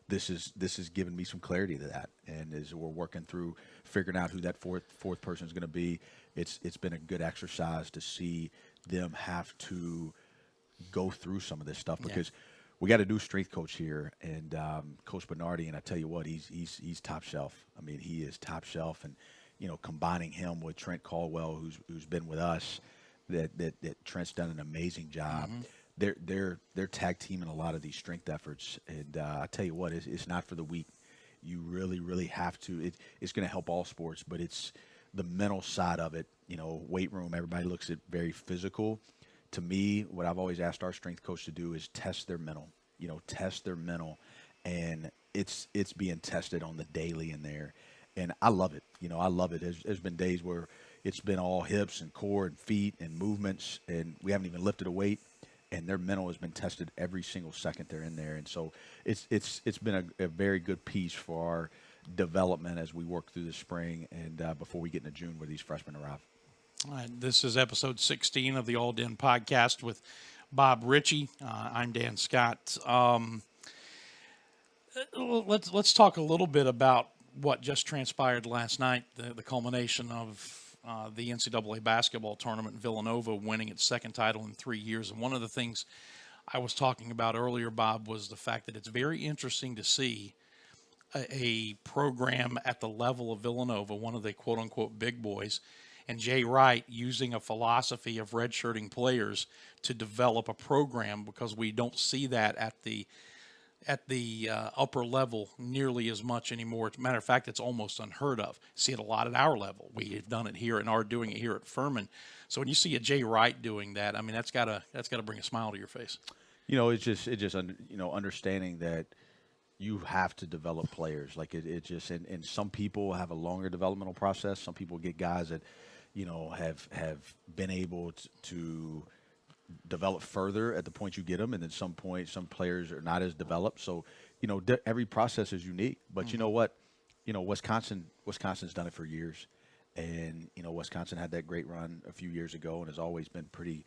[SPEAKER 5] this is giving me some clarity to that. And as we're working through figuring out who that fourth person is going to be, it's been a good exercise to see them have to go through some of this stuff because we got a new strength coach here, and Coach Bernardi, and I tell you what, he's top shelf. I mean, he is top shelf, and you know, combining him with Trent Caldwell, who's been with us. That Trent's done an amazing job. They're tag teaming a lot of these strength efforts, and I tell you what, it's not for the weak. You really have to. It's going to help all sports, but it's the mental side of it. You know, weight room. Everybody looks at very physical. To me, what I've always asked our strength coach to do is test their mental. You know, test their mental, and it's being tested on the daily in there, and I love it. You know, I love it. There's been days where it's been all hips and core and feet and movements, and we haven't even lifted a weight, and their mental has been tested every single second they're in there. And so it's been a very good piece for our development as we work through the spring and before we get into June where these freshmen arrive.
[SPEAKER 8] All right, this is episode 16 of the All Den podcast with Bob Richey. I'm Dan Scott. Let's talk a little bit about what just transpired last night, the culmination of the NCAA basketball tournament, Villanova winning its 2nd title in 3 years. And one of the things I was talking about earlier, Bob, was the fact that it's very interesting to see a program at the level of Villanova, one of the quote-unquote big boys, and Jay Wright using a philosophy of redshirting players to develop a program, because we don't see that at the upper level nearly as much anymore. As a matter of fact, it's almost unheard of. See it a lot at our level. We've done it here and are doing it here at Furman. So when you see a Jay Wright doing that, I mean, that's got to bring a smile to your face.
[SPEAKER 5] You know, it's just you know, understanding that you have to develop players. Like it just and some people have a longer developmental process. Some people get guys that, you know, have been able to develop further at the point you get them, and at some point some players are not as developed. So, you know, every process is unique. But you know what? You know, Wisconsin's done it for years, and you know, Wisconsin had that great run a few years ago and has always been pretty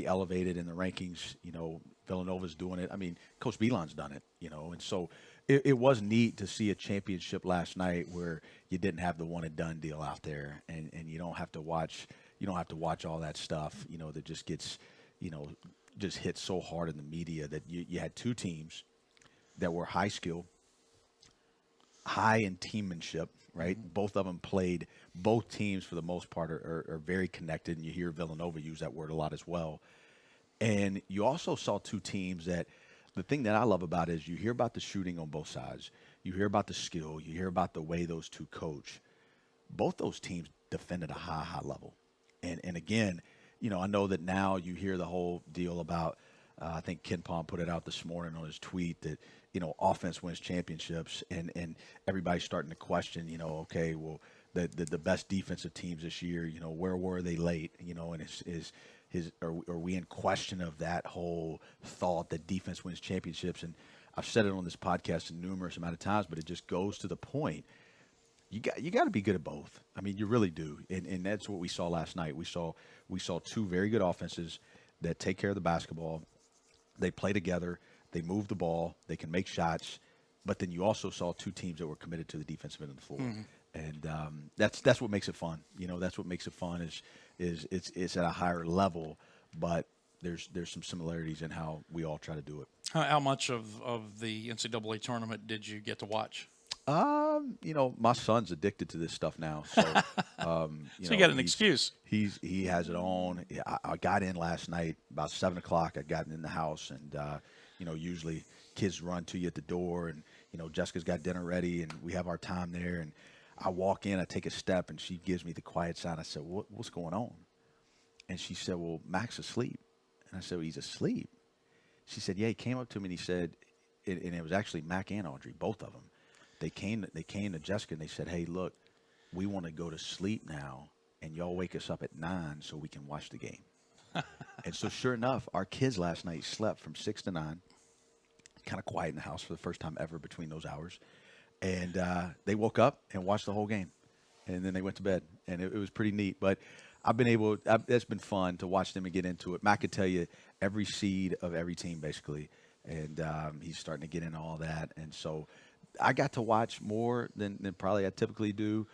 [SPEAKER 5] elevated in the rankings. You know, Villanova's doing it. I mean, Coach Beelan's done it. You know, and so it was neat to see a championship last night where you didn't have the one and done deal out there, and you don't have to watch all that stuff. You know, that just gets, you know, just hit so hard in the media that you had 2 teams that were high skill, high in teammanship, right? Both of them played. Both teams, for the most part, are very connected, and you hear Villanova use that word a lot as well. And you also saw 2 teams that the thing that I love about is you hear about the shooting on both sides. You hear about the skill. You hear about the way those 2 coach. Both those teams defended a high level. And again, you know, I know that now you hear the whole deal about, I think Ken Palm put it out this morning on his tweet that, you know, offense wins championships, and everybody's starting to question, you know, okay, well, the best defensive teams this year, you know, where were they late, you know, and are we in question of that whole thought that defense wins championships? And I've said it on this podcast a numerous amount of times, but it just goes to the point. You got to be good at both. I mean, you really do, and that's what we saw last night. We saw 2 very good offenses that take care of the basketball. They play together. They move the ball. They can make shots. But then you also saw two teams that were committed to the defensive end of the floor. And that's what makes it fun. That's what makes it fun is it's at a higher level, but there's some similarities in how we all try to do it.
[SPEAKER 8] How much of the NCAA tournament did you get to watch?
[SPEAKER 5] My son's addicted to this stuff now. So,
[SPEAKER 8] so you got an excuse.
[SPEAKER 5] He has it on. I got in last night about 7 o'clock. I got in the house, and usually kids run to you at the door, and Jessica's got dinner ready, and we have our time there. And I walk in, I take a step, and she gives me the quiet sign. I said, "What's going on?" And she said, "Well, Mac's asleep." And I said, "Well, he's asleep?" She said, "Yeah." He came up to me and he said, and it was actually Mac and Audrey, both of them. They came to Jessica and they said, "Hey, look, we want to go to sleep now, and y'all wake us up at 9 so we can watch the game." And so sure enough, our kids last night slept from 6 to 9, kind of quiet in the house for the first time ever between those hours. And they woke up and watched the whole game, and then they went to bed, and it was pretty neat. But it's been fun to watch them and get into it. Matt could tell you every seed of every team basically, and he's starting to get into all that. And so I got to watch more than probably I typically do.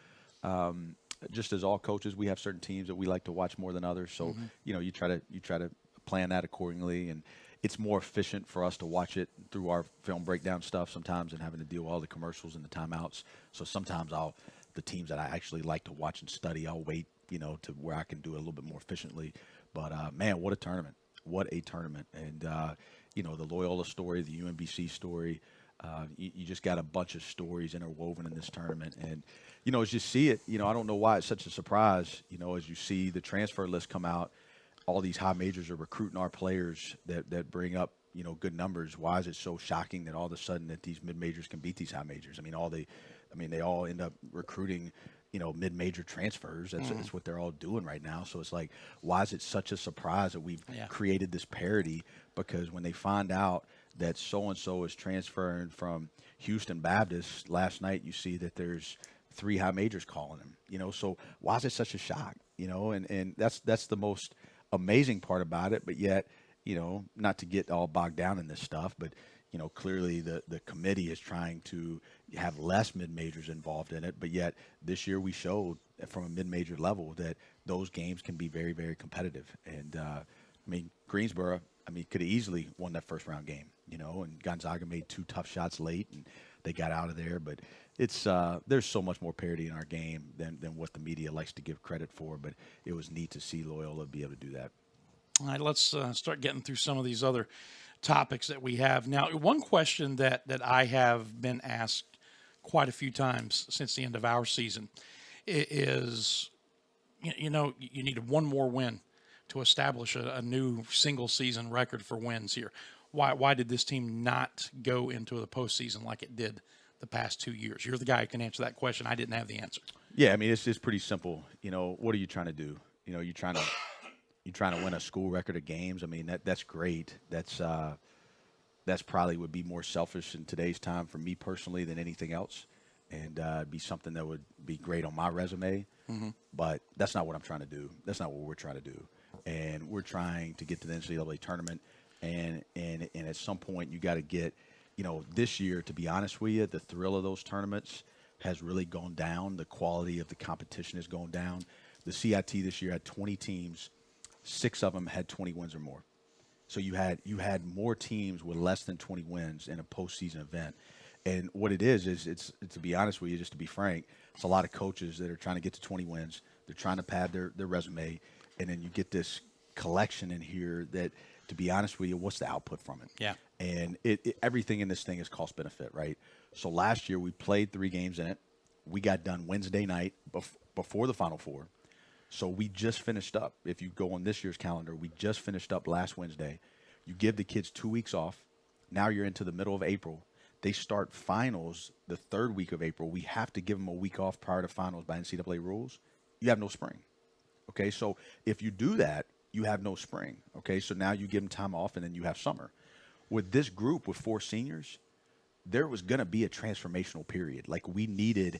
[SPEAKER 5] Just as all coaches, we have certain teams that we like to watch more than others. So you try to plan that accordingly, and it's more efficient for us to watch it through our film breakdown stuff sometimes than having to deal with all the commercials and the timeouts. So sometimes the teams that I actually like to watch and study, I'll wait, to where I can do it a little bit more efficiently. But man, what a tournament! What a tournament! And the Loyola story, the UMBC story. You just got a bunch of stories interwoven in this tournament. And, as you see it, I don't know why it's such a surprise, as you see the transfer list come out, all these high majors are recruiting our players that bring up, good numbers. Why is it so shocking that all of a sudden that these mid-majors can beat these high majors? They all end up recruiting, mid-major transfers. That's what they're all doing right now. So it's like, why is it such a surprise that we've created this parity? Because when they find out that so-and-so is transferring from Houston Baptist, last night you see that there's 3 high majors calling him, so why is it such a shock, and that's the most amazing part about it. But yet, not to get all bogged down in this stuff, but, clearly the committee is trying to have less mid-majors involved in it. But yet this year we showed from a mid-major level that those games can be very, very competitive. And, Greensboro, could have easily won that first round game, and Gonzaga made 2 tough shots late and they got out of there. But it's there's so much more parity in our game than what the media likes to give credit for. But it was neat to see Loyola be able to do that.
[SPEAKER 8] All right, let's start getting through some of these other topics that we have. Now, one question that I have been asked quite a few times since the end of our season is, you needed one more win to establish a new single season record for wins here. Why did this team not go into the postseason like it did the past 2 years? You're the guy who can answer that question. I didn't have the answer.
[SPEAKER 5] Yeah, it's just pretty simple. What are you trying to do? You're trying to win a school record of games. That's great. That's probably would be more selfish in today's time for me personally than anything else, and be something that would be great on my resume. But that's not what I'm trying to do. That's not what we're trying to do. And we're trying to get to the NCAA tournament, and at some point you got to get, this year, to be honest with you, the thrill of those tournaments has really gone down. The quality of the competition has gone down. The CIT this year had 20 teams. 6 of them had 20 wins or more. So you had more teams with less than 20 wins in a postseason event. And what it is it's to be honest with you, just to be frank, it's a lot of coaches that are trying to get to 20 wins. They're trying to pad their resume, and then you get this collection in here that, to be honest with you, what's the output from it?
[SPEAKER 8] Yeah.
[SPEAKER 5] And everything in this thing is cost benefit, right? So last year we played 3 games in it. We got done Wednesday night before the Final Four. So we just finished up. If you go on this year's calendar, we just finished up last Wednesday. You give the kids 2 weeks off. Now you're into the middle of April. They start finals the 3rd week of April. We have to give them a week off prior to finals by NCAA rules. You have no spring. Okay, so if you do that, you have no spring. Okay, so now you give them time off, and then you have summer. With this group, with 4 seniors, there was going to be a transformational period. Like we needed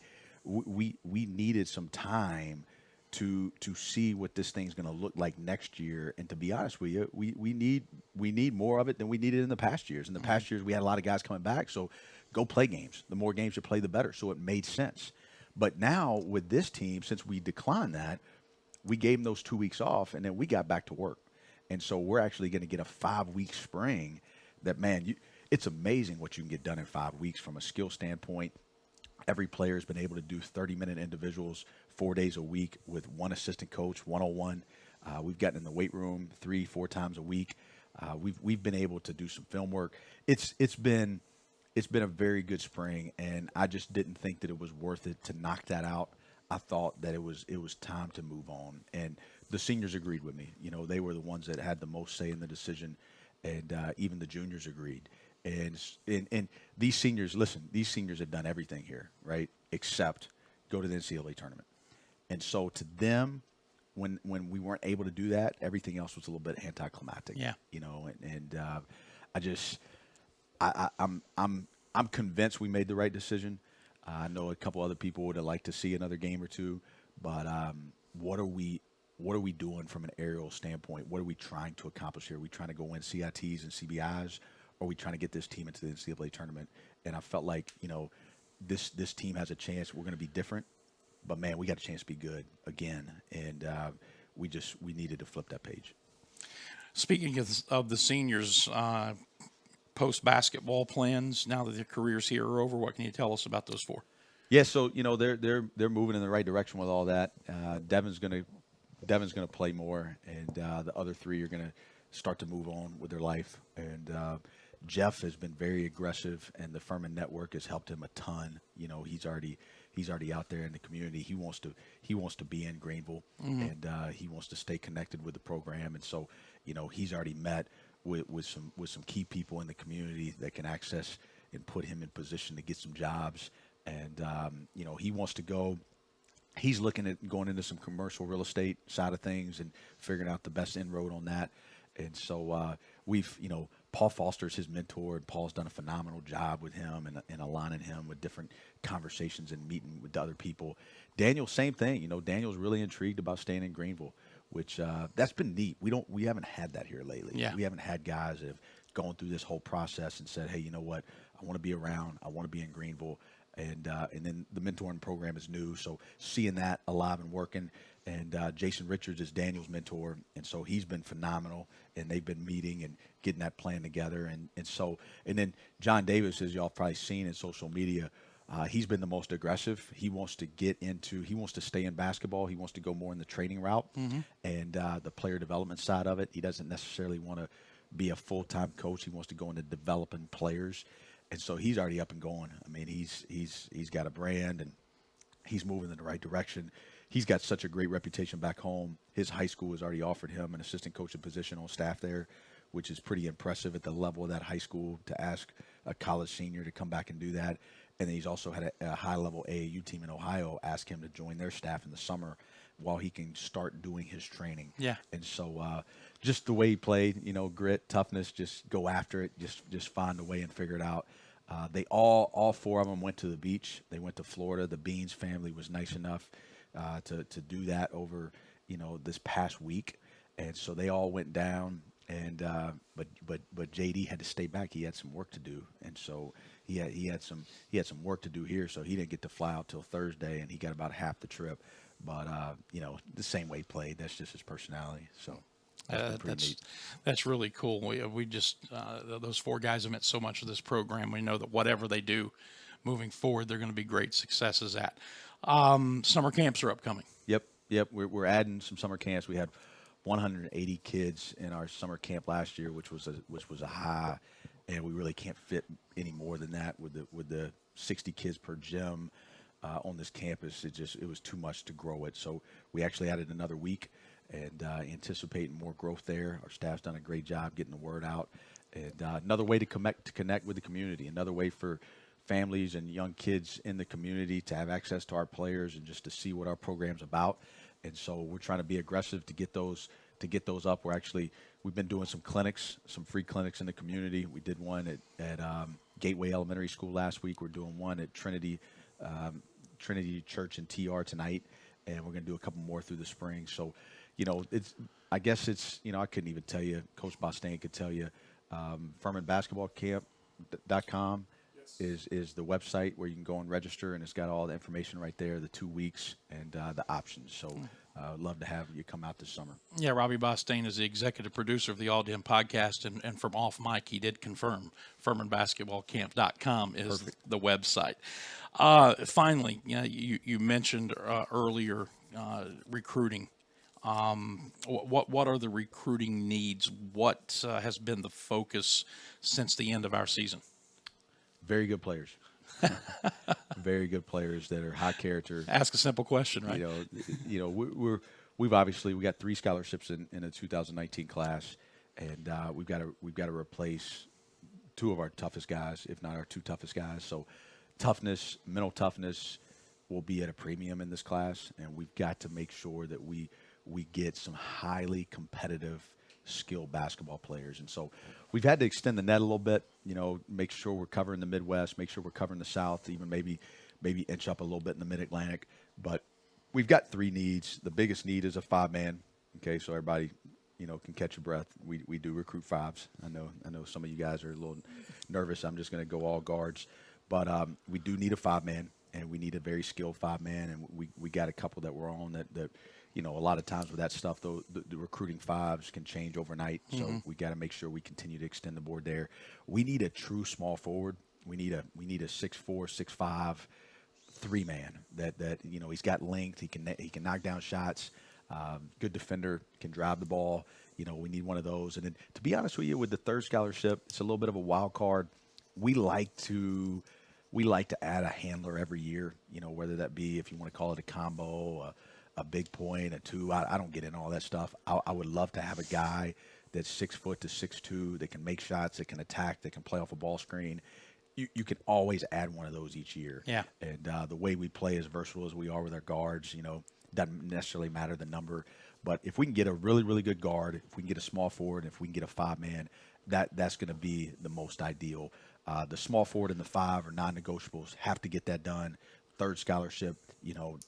[SPEAKER 5] some time to see what this thing's going to look like next year. And to be honest with you, we need more of it than we needed in the past years. In the past years, we had a lot of guys coming back, so go play games. The more games you play, the better. So it made sense. But now with this team, since we declined that, we gave them those 2 weeks off, and then we got back to work. And so we're actually going to get a 5-week spring that, man, it's amazing what you can get done in 5 weeks from a skill standpoint. Every player has been able to do 30-minute individuals 4 days a week with one assistant coach, 101. We've gotten in the weight room 3-4 times a week. We've been able to do some film work. It's been a very good spring, and I just didn't think that it was worth it to knock that out. I thought that it was time to move on, and the seniors agreed with me. You know, they were the ones that had the most say in the decision, and even the juniors agreed. And these seniors, listen, these seniors have done everything here, right, except go to the NCAA tournament. And so to them, when we weren't able to do that, everything else was a little bit anticlimactic.
[SPEAKER 8] Yeah.
[SPEAKER 5] You know, I'm convinced we made the right decision. I know a couple other people would have liked to see another game or two, but what are we doing from an aerial standpoint? What are we trying to accomplish here? Are we trying to go win CITs and CBIs? Or are we trying to get this team into the NCAA tournament? And I felt like, you know, this team has a chance. We're going to be different, but man, we got a chance to be good again. And we needed to flip that page.
[SPEAKER 8] Speaking of the seniors, post-basketball plans, now that their careers here are over, what can you tell us about those four?
[SPEAKER 5] Yeah, so, you know, they're moving in the right direction with all that. Devin's going to play more, and the other three are going to start to move on with their life. And Jeff has been very aggressive, and the Furman network has helped him a ton. You know, he's already out there in the community. He wants to be in Greenville, and he wants to stay connected with the program. And so, you know, he's already met with some key people in the community that can access and put him in position to get some jobs. And you know, he wants to go. He's looking at going into some commercial real estate side of things and figuring out the best inroad on that. And so Paul Foster's his mentor, and Paul's done a phenomenal job with him and aligning him with different conversations and meeting with other people. Daniel, same thing. You know, Daniel's really intrigued about staying in Greenville, which that's been neat. We haven't had that here lately.
[SPEAKER 8] Yeah.
[SPEAKER 5] We haven't had guys that have gone through this whole process and said, hey, you know what? I want to be around. I want to be in Greenville. And then the mentoring program is new, so seeing that alive and working. And Jason Richards is Daniel's mentor, and so he's been phenomenal. And they've been meeting and getting that plan together. And then John Davis, as y'all probably seen in social media, he's been the most aggressive. He wants to stay in basketball. He wants to go more in the training route and the player development side of it. He doesn't necessarily want to be a full-time coach. He wants to go into developing players. And so he's already up and going. I mean, he's got a brand, and he's moving in the right direction. He's got such a great reputation back home. His high school has already offered him an assistant coaching position on staff there, which is pretty impressive at the level of that high school to ask a college senior to come back and do that. And then he's also had a high-level AAU team in Ohio ask him to join their staff in the summer while he can start doing his training.
[SPEAKER 8] Yeah.
[SPEAKER 5] And so just the way he played, you know, grit, toughness, just go after it, just find a way and figure it out. They all four of them went to the beach. They went to Florida. The Beans family was nice enough to do that over, you know, this past week. And so they all went down, and but JD had to stay back. He had some work to do, and so he had some work to do here. So he didn't get to fly out till Thursday, and he got about half the trip. But you know, the same way he played, that's just his personality. So
[SPEAKER 8] that's really cool. We just those four guys have meant so much to this program. We know that whatever they do moving forward, they're going to be great successes at. Summer camps are upcoming.
[SPEAKER 5] Yep. We're adding some summer camps. We had 180 kids in our summer camp last year, which was a high, and we really can't fit any more than that with the 60 kids per gym on this campus. It was too much to grow it. So we actually added another week, and anticipating more growth there. Our staff's done a great job getting the word out, and another way to connect with the community, another way for families and young kids in the community to have access to our players and just to see what our program's about. And so we're trying to be aggressive to get those up. We've been doing some clinics, some free clinics in the community. We did one at Gateway Elementary School last week. We're doing one at Trinity Church in TR tonight. and we're going to do a couple more through the spring. So, I guess it's, I couldn't even tell you. Coach Bostain could tell you. FurmanBasketballCamp.com is the website where you can go and register, and it's got all the information right there, the 2 weeks and the options. So I'd love to have you come out this summer.
[SPEAKER 8] Yeah, Robbie Bostain is the executive producer of the All Den podcast, and from off mic, he did confirm FurmanBasketballCamp.com is the website. Finally, you mentioned earlier recruiting. What are the recruiting needs? What has been the focus since the end of our season?
[SPEAKER 5] Very good players. Very good players that are high character.
[SPEAKER 8] Ask a simple question, right?
[SPEAKER 5] We've obviously we got 3 scholarships in the 2019 class, and we've got to replace 2 of our toughest guys, if not our 2 toughest guys. So toughness, mental toughness, will be at a premium in this class, and we've got to make sure that we get some highly competitive, skilled basketball players. And so we've had to extend the net a little bit, make sure we're covering the Midwest, make sure we're covering the South, even maybe inch up a little bit in the Mid-Atlantic. But we've got 3 needs. The biggest need is a 5-man. Okay, so everybody, can catch your breath. We do recruit 5s. I know some of you guys are a little nervous. I'm just going to go all guards. But we do need a 5-man, and we need a very skilled 5-man. And we got a couple that we're on that a lot of times with that stuff, though, the recruiting 5s can change overnight. So we got to make sure we continue to extend the board there. We need a true small forward. We need a 6'4", 6'5", 3-man that he's got length. He can knock down shots. Good defender, can drive the ball. We need one of those. And then, to be honest with you, with the 3rd scholarship, it's a little bit of a wild card. We like to add a handler every year. Whether that be, if you want to call it a combo, a big point, a 2. I don't get into all that stuff. I would love to have a guy that's 6 foot to 6'2", that can make shots, that can attack, that can play off a ball screen. You can always add one of those each year. Yeah. And the way we play, as versatile as we are with our guards, doesn't necessarily matter the number. But if we can get a really, really good guard, if we can get a small forward, if we can get a 5-man, that's going to be the most ideal. The small forward and the 5 are non-negotiables. Have to get that done. 3rd scholarship,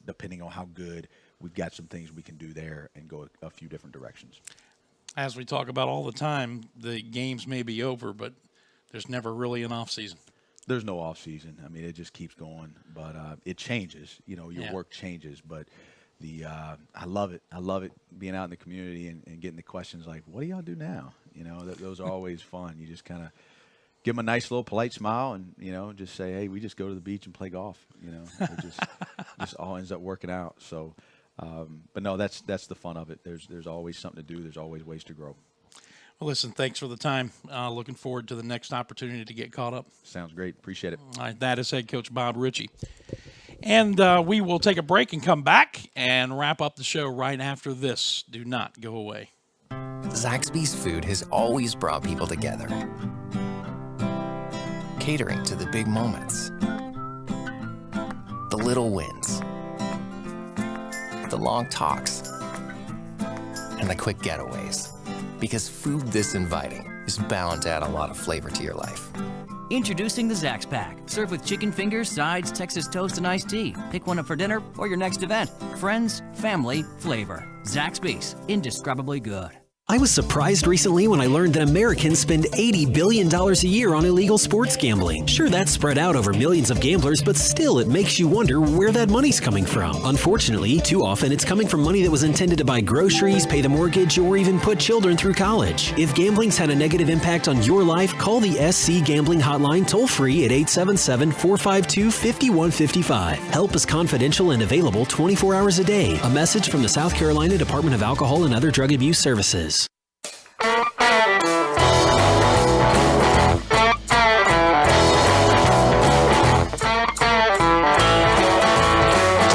[SPEAKER 5] depending on how good, we've got some things we can do there and go a few different directions.
[SPEAKER 8] As we talk about all the time, the games may be over, but there's never really an off season.
[SPEAKER 5] There's no off season. I mean, it just keeps going, but it changes. Your work changes, but I love it. I love it being out in the community and getting the questions like, "What do y'all do now?" Those are always fun. You just kind of give them a nice little polite smile and, just say, "Hey, we just go to the beach and play golf." It just all ends up working out. So, but no, that's the fun of it. There's always something to do. There's always ways to grow.
[SPEAKER 8] Well, listen, thanks for the time. Looking forward to the next opportunity to get caught up.
[SPEAKER 5] Sounds great. Appreciate it.
[SPEAKER 8] All right, that is head coach Bob Richey. And we will take a break and come back and wrap up the show right after this. Do not go away.
[SPEAKER 3] Zaxby's food has always brought people together. Catering to the big moments, the little wins, the long talks, and the quick getaways. Because food this inviting is bound to add a lot of flavor to your life.
[SPEAKER 6] Introducing the Zax Pack. Served with chicken fingers, sides, Texas toast, and iced tea. Pick one up for dinner or your next event. Friends, family, flavor. Zaxby's. Indescribably good.
[SPEAKER 9] I was surprised recently when I learned that Americans spend $80 billion a year on illegal sports gambling. Sure, that's spread out over millions of gamblers, but still it makes you wonder where that money's coming from. Unfortunately, too often it's coming from money that was intended to buy groceries, pay the mortgage, or even put children through college. If gambling's had a negative impact on your life, call the SC Gambling Hotline toll-free at 877-452-5155. Help is confidential and available 24 hours a day. A message from the South Carolina Department of Alcohol and Other Drug Abuse Services.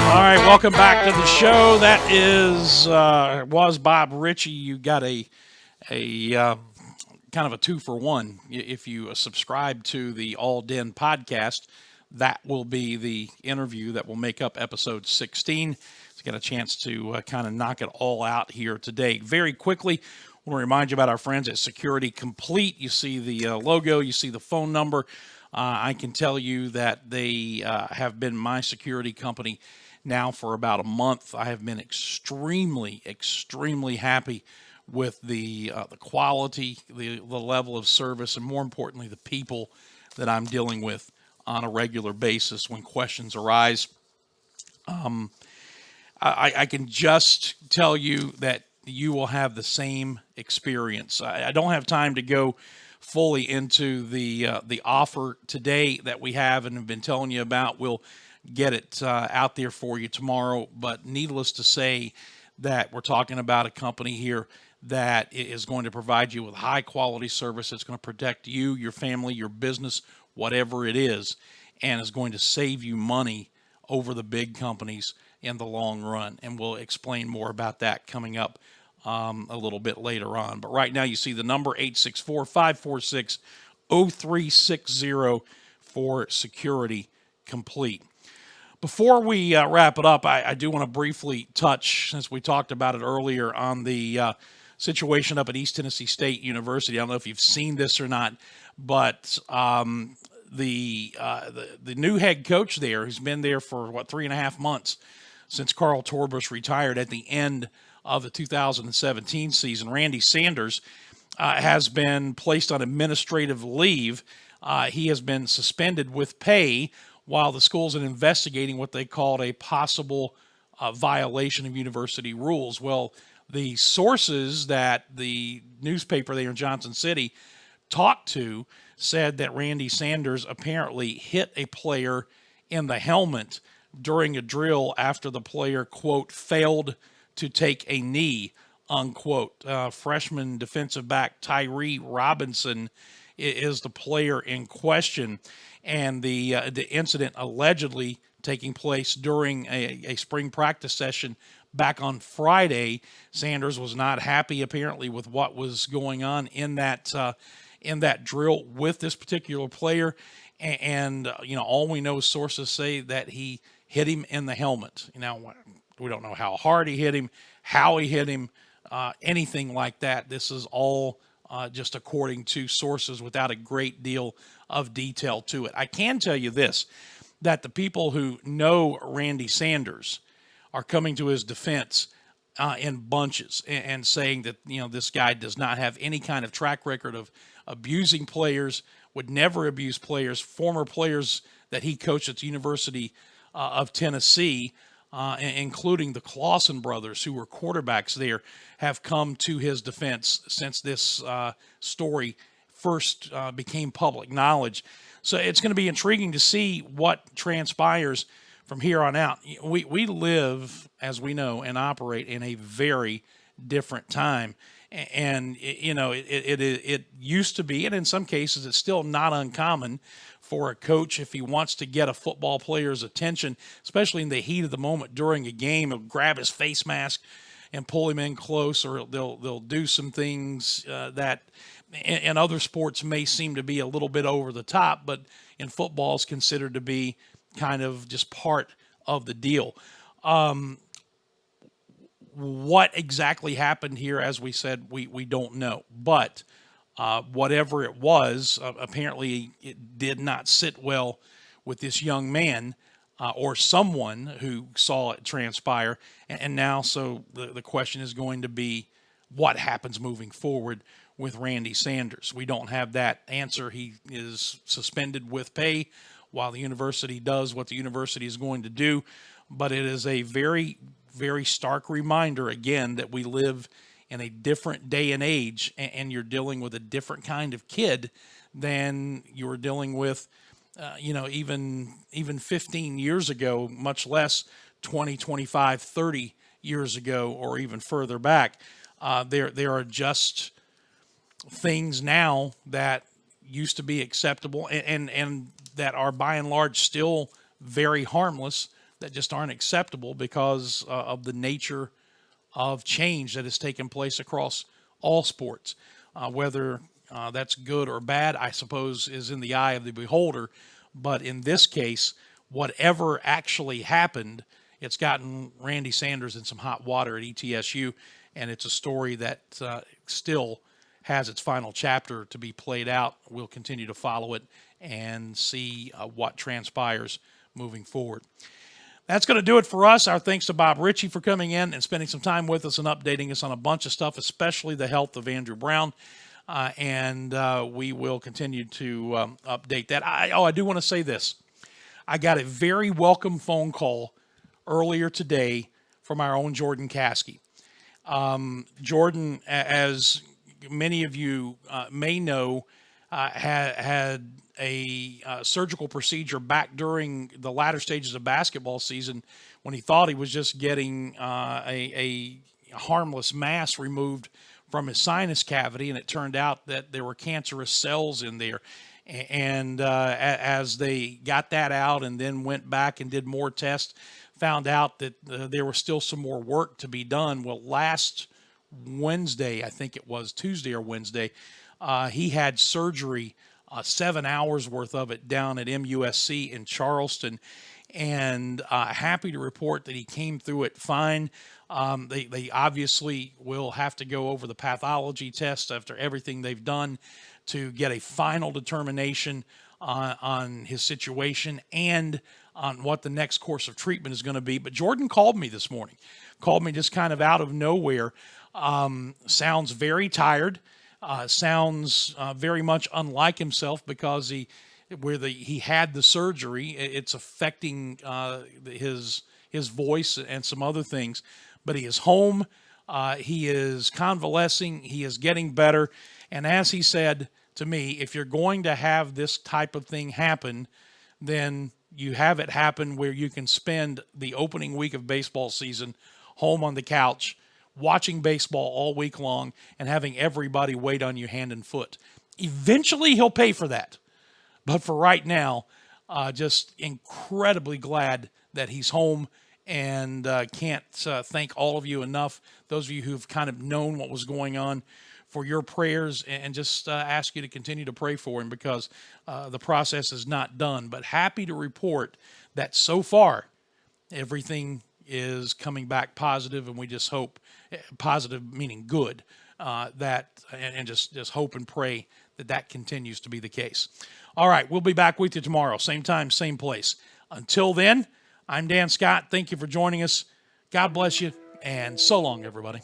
[SPEAKER 8] All right, welcome back to the show. That was Bob Richey. You got a kind of a 2-for-1. If you subscribe to the All Den podcast, that will be the interview that will make up episode 16. So got a chance to kind of knock it all out here today. Very quickly, I want to remind you about our friends at Security Complete. You see the logo, you see the phone number. I can tell you that they have been my security company now for about a month. I have been extremely, extremely happy with the quality, the level of service, and more importantly, the people that I'm dealing with on a regular basis when questions arise. I can just tell you that you will have the same experience. I don't have time to go fully into the offer today that we have and have been telling you about. We'll get it out there for you tomorrow. But needless to say that we're talking about a company here that is going to provide you with high quality service. It's going to protect you, your family, your business, whatever it is, and is going to save you money over the big companies in the long run. And we'll explain more about that coming up a little bit later on. But right now you see the number 864-546-0360 for Security Complete. Before we wrap it up, I do want to briefly touch, since we talked about it earlier, on the situation up at East Tennessee State University. I don't know if you've seen this or not, but the new head coach there, who's been there for, 3.5 months since Carl Torbush retired at the end of the 2017 season, Randy Sanders, has been placed on administrative leave. He has been suspended with pay while the school's investigating what they called a possible violation of university rules. Well, the sources that the newspaper there in Johnson City talked to said that Randy Sanders apparently hit a player in the helmet during a drill after the player, quote, failed to take a knee, unquote. Freshman defensive back Tyree Robinson is the player in question, and the incident allegedly taking place during a spring practice session back on Friday. Sanders was not happy, apparently, with what was going on in that drill with this particular player. And all we know is sources say that he hit him in the helmet. Now, we don't know how hard he hit him, how he hit him, anything like that. This is all just according to sources without a great deal of detail to it. I can tell you this, that the people who know Randy Sanders are coming to his defense in bunches and saying that, this guy does not have any kind of track record of abusing players, would never abuse players. Former players that he coached at the University of Tennessee, including the Clausen brothers, who were quarterbacks there, have come to his defense since this story first became public knowledge. So it's going to be intriguing to see what transpires from here on out. We live, as we know, and operate in a very different time. And, it used to be, and in some cases it's still not uncommon for a coach, if he wants to get a football player's attention, especially in the heat of the moment during a game, he'll grab his face mask and pull him in close, or they'll do some things that in other sports may seem to be a little bit over the top, but in football is considered to be kind of just part of the deal. What exactly happened here, as we said, we don't know. But whatever it was, apparently it did not sit well with this young man or someone who saw it transpire. And now, so the question is going to be, what happens moving forward with Randy Sanders? We don't have that answer. He is suspended with pay while the university does what the university is going to do. But it is a very, very stark reminder, again, that we live in a different day and age, and you're dealing with a different kind of kid than you were dealing with, even 15 years ago, much less 20, 25, 30 years ago, or even further back. There are just things now that used to be acceptable and that are by and large still very harmless, that just aren't acceptable because of the nature of change that has taken place across all sports. Whether that's good or bad, I suppose, is in the eye of the beholder. But in this case, whatever actually happened, it's gotten Randy Sanders in some hot water at ETSU, and it's a story that still has its final chapter to be played out. We'll continue to follow it and see what transpires moving forward. That's going to do it for us. Our thanks to Bob Richey for coming in and spending some time with us and updating us on a bunch of stuff, especially the health of Andrew Brown. And we will continue to update that. I do want to say this. I got a very welcome phone call earlier today from our own Jordan Caskey. Jordan, as many of you may know, had a surgical procedure back during the latter stages of basketball season when he thought he was just getting a harmless mass removed from his sinus cavity, and it turned out that there were cancerous cells in there. And as they got that out and then went back and did more tests, found out that there was still some more work to be done. Well, last Wednesday, I think it was Tuesday or Wednesday, he had surgery, 7 hours worth of it down at MUSC in Charleston, and happy to report that he came through it fine. They obviously will have to go over the pathology test after everything they've done to get a final determination on his situation and on what the next course of treatment is going to be. But Jordan called me this morning, just kind of out of nowhere. Sounds very tired, sounds very much unlike himself because he had the surgery. It's affecting his voice and some other things. But he is home. He is convalescing. He is getting better. And as he said to me, if you're going to have this type of thing happen, then you have it happen where you can spend the opening week of baseball season home on the couch, watching baseball all week long and having everybody wait on you hand and foot. Eventually he'll pay for that. But for right now, just incredibly glad that he's home, and can't thank all of you enough, those of you who've kind of known what was going on, for your prayers, and just ask you to continue to pray for him because the process is not done. But happy to report that so far everything is coming back positive, and we just hope, positive meaning good, and just hope and pray that continues to be the case. All right, we'll be back with you tomorrow, same time, same place. Until then, I'm Dan Scott. Thank you for joining us. God bless you, and so long, everybody.